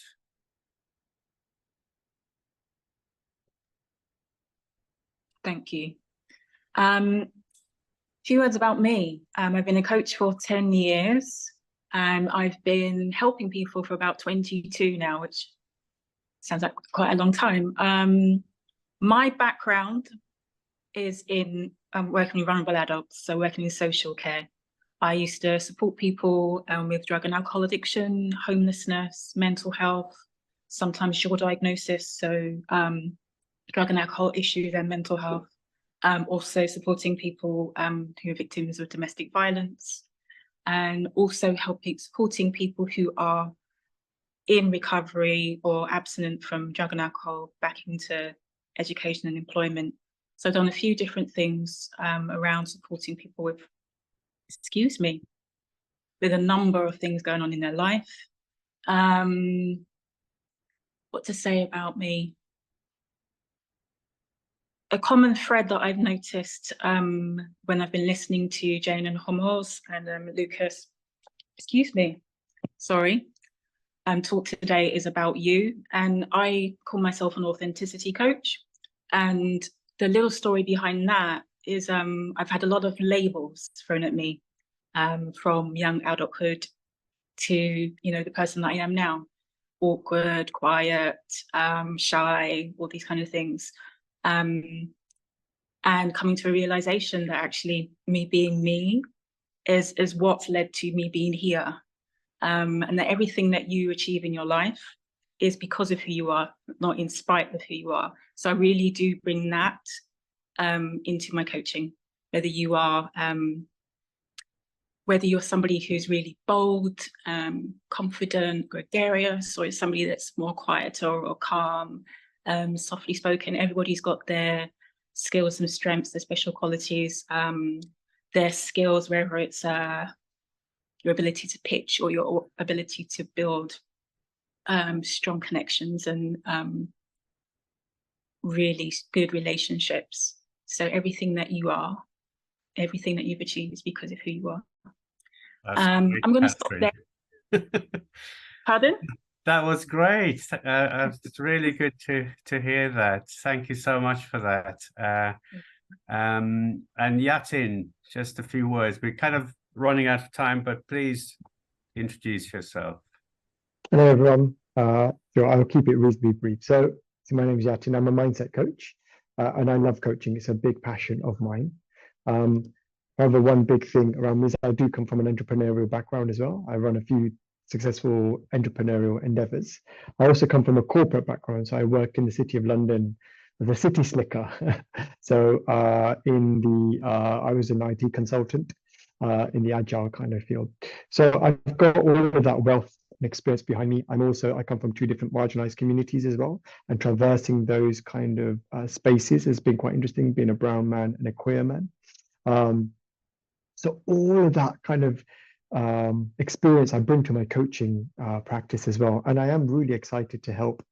Thank you. A few words about me. I've been a coach for 10 years. I've been helping people for about 22 now, which sounds like quite a long time. My background is in working with vulnerable adults, so working in social care. I used to support people with drug and alcohol addiction, homelessness, mental health, sometimes short diagnosis, so drug and alcohol issues and mental health. Also supporting people who are victims of domestic violence, and also supporting people who are in recovery or abstinent from drug and alcohol back into education and employment. So I've done a few different things around supporting people with, with a number of things going on in their life. What to say about me? A common thread that I've noticed when I've been listening to Jane and Hormoz and Lucas, talk today is about you. And I call myself an authenticity coach. And the little story behind that is I've had a lot of labels thrown at me. from young adulthood to, you know, the person that I am now. Awkward, quiet, shy, all these kind of things. And coming to a realization that actually me being me is what's led to me being here. And that everything that you achieve in your life is because of who you are, not in spite of who you are. So I really do bring that into my coaching, whether you are whether you're somebody who's really bold, confident, gregarious, or is somebody that's more quieter or calm, softly spoken. Everybody's got their skills and strengths, their special qualities, their skills, whether it's your ability to pitch or your ability to build strong connections and really good relationships. So everything that you are, everything that you've achieved is because of who you are. I'm going to stop there. Pardon? That was great. It's really good to hear that. Thank you so much for that. And Yatin, just a few words. We're kind of running out of time, but please introduce yourself. Hello, everyone. I'll keep it reasonably brief. So my name is Yatin. I'm a mindset coach, and I love coaching. It's a big passion of mine. However, one big thing around me is I do come from an entrepreneurial background as well. I run a few successful entrepreneurial endeavors. I also come from a corporate background, so I work in the City of London as a city slicker. So I was an IT consultant in the agile kind of field. So I've got all of that wealth and experience behind me. I come from two different marginalized communities as well, and traversing those kind of spaces has been quite interesting, being a brown man and a queer man. So all of that kind of experience I bring to my coaching practice as well. And I am really excited to help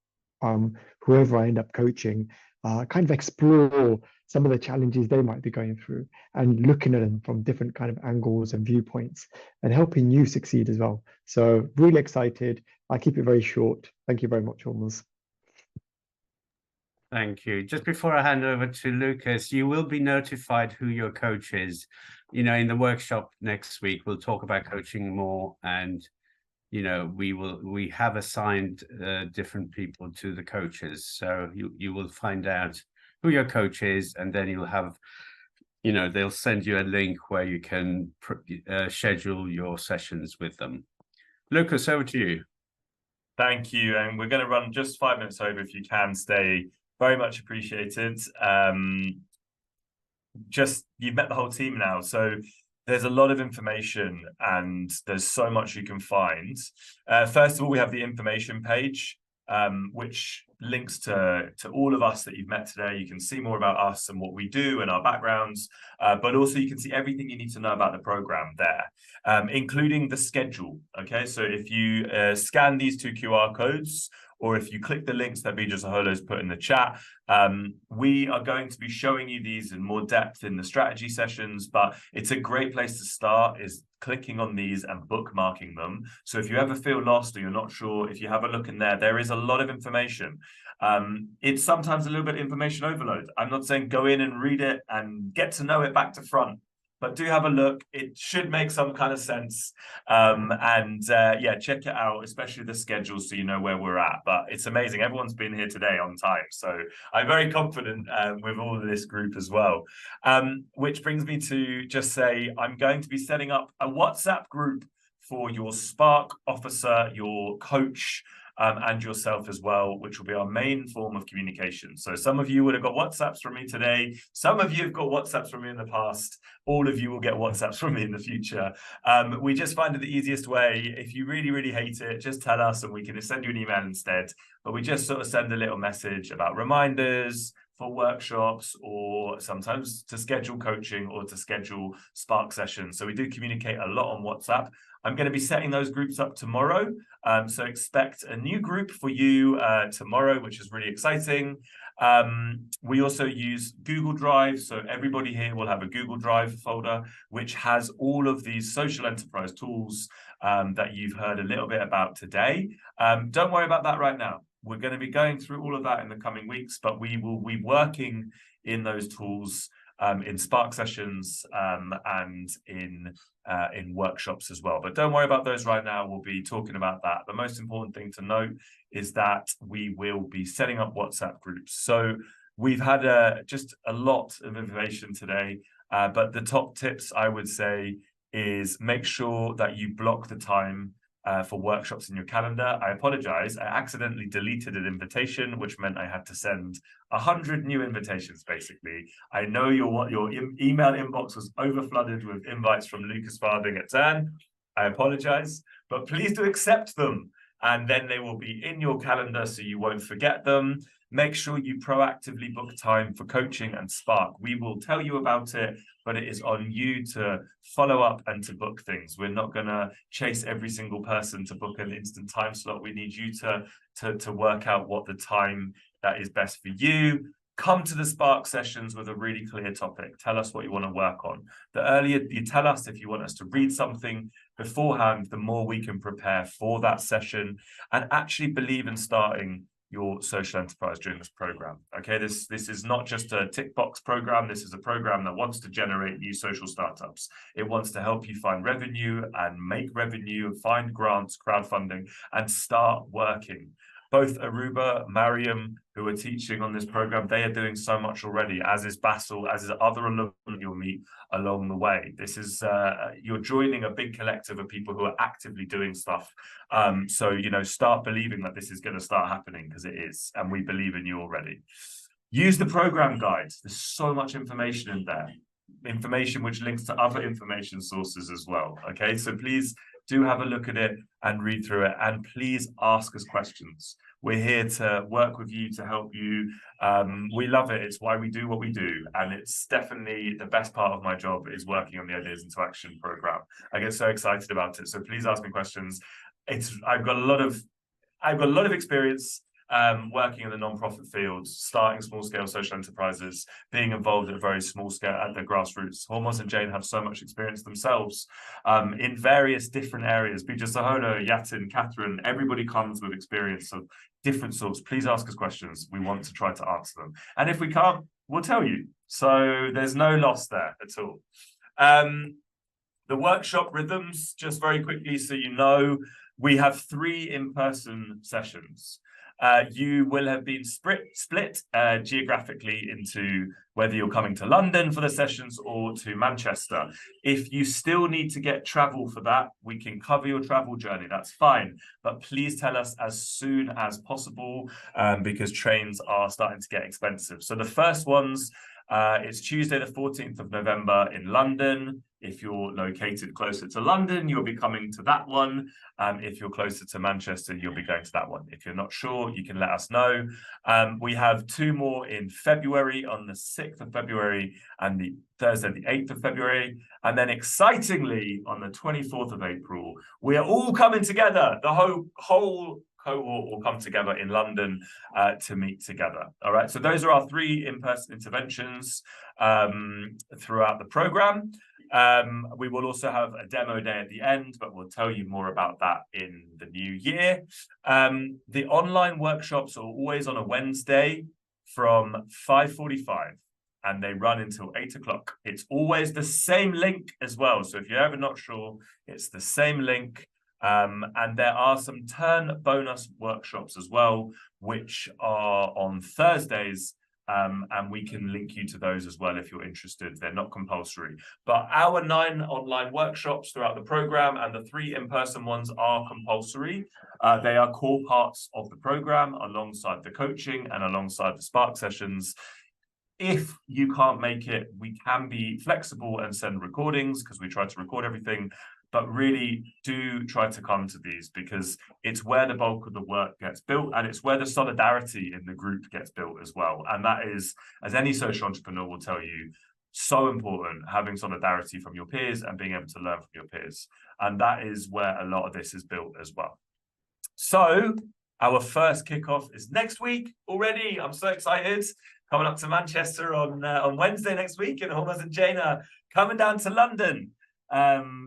whoever I end up coaching kind of explore some of the challenges they might be going through and looking at them from different kind of angles and viewpoints and helping you succeed as well. So really excited. I keep it very short. Thank you very much, Hormuz. Thank you. Just before I hand over to Lucas, you will be notified who your coach is. You know, in the workshop next week, we'll talk about coaching more, and you know, we have assigned different people to the coaches. So you will find out who your coach is, and then you'll have, you know, they'll send you a link where you can schedule your sessions with them. Lucas, over to you. Thank you. And we're going to run just 5 minutes over if you can stay. Very much appreciated. You've met the whole team now, so there's a lot of information and there's so much you can find. First of all, we have the information page, which links to all of us that you've met today. You can see more about us and what we do and our backgrounds, but also you can see everything you need to know about the program there, including the schedule. Okay, so if you scan these 2 QR codes, or if you click the links that Bija Saholo's put in the chat, we are going to be showing you these in more depth in the strategy sessions, but it's a great place to start is clicking on these and bookmarking them. So if you ever feel lost or you're not sure, if you have a look in there, there is a lot of information. It's sometimes a little bit information overload. I'm not saying go in and read it and get to know it back to front, but do have a look. It should make some kind of sense. Yeah, check it out, especially the schedule, so you know where we're at. But it's amazing. Everyone's been here today on time. So I'm very confident with all of this group as well. Which brings me to just say, I'm going to be setting up a WhatsApp group for your Spark officer, your coach, and yourself as well, which will be our main form of communication. So some of you would have got WhatsApps from me today. Some of you have got WhatsApps from me in the past. All of you will get WhatsApps from me in the future. We just find it the easiest way. If you really, really hate it, just tell us and we can send you an email instead. But we just sort of send a little message about reminders for workshops, or sometimes to schedule coaching or to schedule Spark sessions. So we do communicate a lot on WhatsApp. I'm going to be setting those groups up tomorrow. So expect a new group for you tomorrow, which is really exciting. We also use Google Drive. So everybody here will have a Google Drive folder, which has all of these social enterprise tools that you've heard a little bit about today. Don't worry about that right now. We're going to be going through all of that in the coming weeks, but we will be working in those tools in Spark sessions and in workshops as well. But don't worry about those right now. We'll be talking about that. The most important thing to note is that we will be setting up WhatsApp groups. So we've had just a lot of information today, but the top tips I would say is make sure that you block the time for workshops in your calendar. I apologize. I accidentally deleted an invitation, which meant I had to send 100 new invitations, basically. I know your email inbox was overflooded with invites from Lucas Farthing at TERN. I apologize, but please do accept them. And then they will be in your calendar so you won't forget them. Make sure you proactively book time for coaching and Spark. We will tell you about it, but it is on you to follow up and to book things. We're not going to chase every single person to book an instant time slot. We need you to work out what the time that is best for you. Come to the Spark sessions with a really clear topic. Tell us what you want to work on. The earlier you tell us, if you want us to read something beforehand, the more we can prepare for that session and actually believe in starting your social enterprise during this program. Okay, this is not just a tick box program. This is a program that wants to generate new social startups. It wants to help you find revenue and make revenue, find grants, crowdfunding, and start working. Both Aruba, Mariam, who are teaching on this program, they are doing so much already, as is Basil, as is other alumni you'll meet along the way. This is, you're joining a big collective of people who are actively doing stuff. So, you know, start believing that this is going to start happening, because it is, and we believe in you already. Use the program guides. There's so much information in there. Information which links to other information sources as well. Okay, so please do have a look at it and read through it, and please ask us questions. We're here to work with you, to help you. We love it. It's why we do what we do, and it's definitely the best part of my job is working on the Ideas into Action program. I get so excited about it. So please ask me questions. I've got a lot of experience working in the non-profit fields, starting small-scale social enterprises, being involved at a very small scale at the grassroots. Hormoz and Jane have so much experience themselves in various different areas. Bija Saholo, Yatin, Catherine, everybody comes with experience of different sorts. Please ask us questions. We want to try to answer them. And if we can't, we'll tell you. So there's no loss there at all. The workshop rhythms, just very quickly so you know, we have 3 in-person sessions. You will have been split geographically into whether you're coming to London for the sessions or to Manchester. If you still need to get travel for that, we can cover your travel journey. That's fine. But please tell us as soon as possible because trains are starting to get expensive. So the first ones, it's Tuesday, the 14th of November in London. If you're located closer to London, you'll be coming to that one. If you're closer to Manchester, you'll be going to that one. If you're not sure, you can let us know. We have 2 more in February, on the 6th of February and the Thursday, the 8th of February. And then excitingly, on the 24th of April, we are all coming together. The whole cohort will come together in London to meet together. All right, so those are our 3 in-person interventions throughout the program. We will also have a demo day at the end, but we'll tell you more about that in the new year. The online workshops are always on a Wednesday from 5:45 and they run until 8 o'clock. It's always the same link as well. So if you're ever not sure, it's the same link. And there are some TERN bonus workshops as well, which are on Thursdays. And we can link you to those as well if you're interested. They're not compulsory. But our 9 online workshops throughout the program and the 3 in-person ones are compulsory. They are core parts of the program alongside the coaching and alongside the Spark sessions. If you can't make it, we can be flexible and send recordings because we try to record everything. But really do try to come to these because it's where the bulk of the work gets built and it's where the solidarity in the group gets built as well. And that is, as any social entrepreneur will tell you, so important, having solidarity from your peers and being able to learn from your peers. And that is where a lot of this is built as well. So our first kickoff is next week already. I'm so excited. Coming up to Manchester on Wednesday next week, and Hormoz and Jane are coming down to London.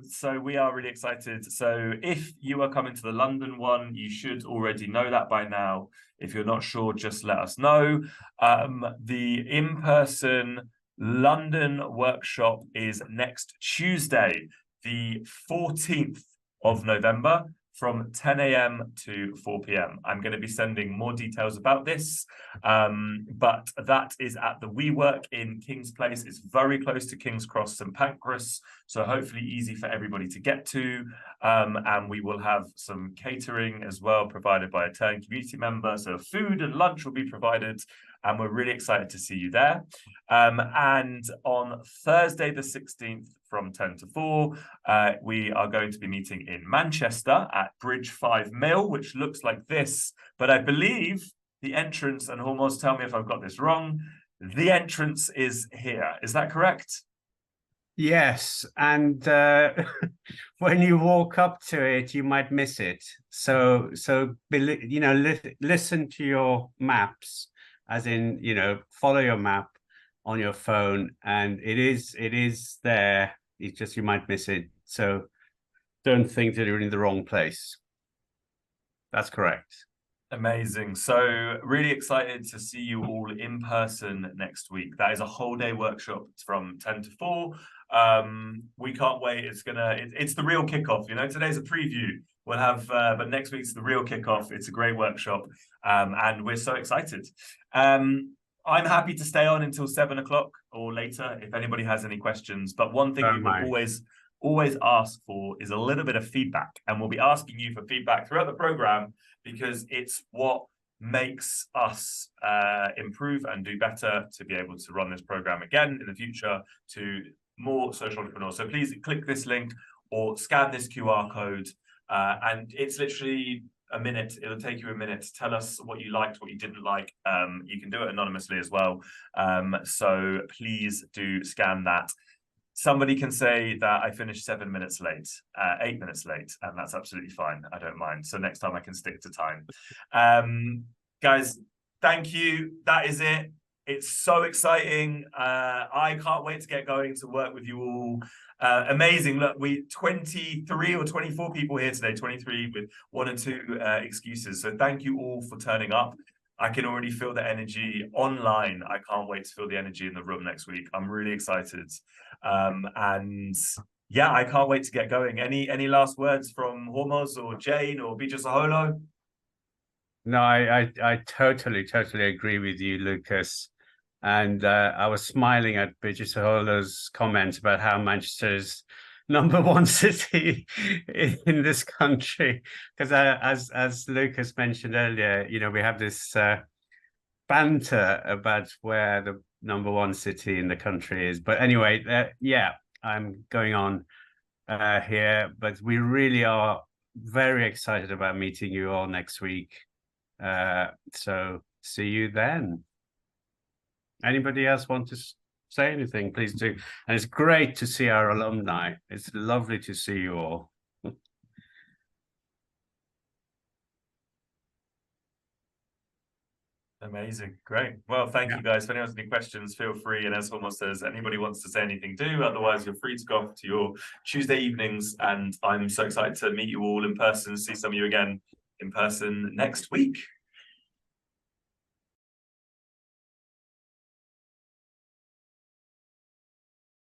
So we are really excited. So if you are coming to the London one, you should already know that by now. If you're not sure, just let us know. The in-person London workshop is next Tuesday, the 14th of November, from 10 a.m. to 4 p.m. I'm going to be sending more details about this, but that is at the WeWork in King's Place. It's very close to King's Cross, St Pancras, so hopefully easy for everybody to get to. And we will have some catering as well, provided by a Turn community member. So food and lunch will be provided, and we're really excited to see you there. And on Thursday the 16th from 10 to 4, we are going to be meeting in Manchester at Bridge 5 Mill, which looks like this, but I believe the entrance, and Hormoz, tell me if I've got this wrong, the entrance is here. Is that correct? Yes, and when you walk up to it, you might miss it. So listen to your maps, as in, follow your map on your phone, and it is there. It's just you might miss it. So don't think that you're in the wrong place. That's correct. Amazing. So really excited to see you all in person next week. That is a whole day workshop from 10 to 4. We can't wait. It's the real kickoff. Today's a preview. We'll have, but next week's the real kickoff. It's a great workshop, and we're so excited. I'm happy to stay on until 7 o'clock or later if anybody has any questions. But one thing we will always ask for is a little bit of feedback, and we'll be asking you for feedback throughout the program, because it's what makes us improve and do better to be able to run this program again in the future to more social entrepreneurs. So please click this link or scan this QR code, and it's literally a minute. It'll take you a minute to tell us what you liked, what you didn't like. You can do it anonymously as well. So please do scan that. Somebody can say that I finished 7 minutes late, 8 minutes late, and that's absolutely fine. I don't mind. So next time I can stick to time. Guys, thank you. That is it. It's so exciting. I can't wait to get going to work with you all. Amazing. Look, 23 or 24 people here today, 23 with 1 or 2 excuses. So thank you all for turning up. I can already feel the energy online. I can't wait to feel the energy in the room next week. I'm really excited. And yeah, I can't wait to get going. Any last words from Hormoz or Jane or Bijasaholo? No, I totally agree with you, Lucas. And I was smiling at Bijasaholo's comments about how Manchester's #1 city in this country, because as Lucas mentioned earlier, we have this banter about where the #1 city in the country is. But anyway, yeah, I'm going on here, but we really are very excited about meeting you all next week. So see you then. Anybody else want to say anything? Please do. And it's great to see our alumni. It's lovely to see you all. Amazing. Great. Well, thank you guys. If anyone has any questions, feel free. And as Hormoz says, anybody wants to say anything, do. Otherwise, you're free to go off to your Tuesday evenings. And I'm so excited to meet you all in person, see some of you again in person next week.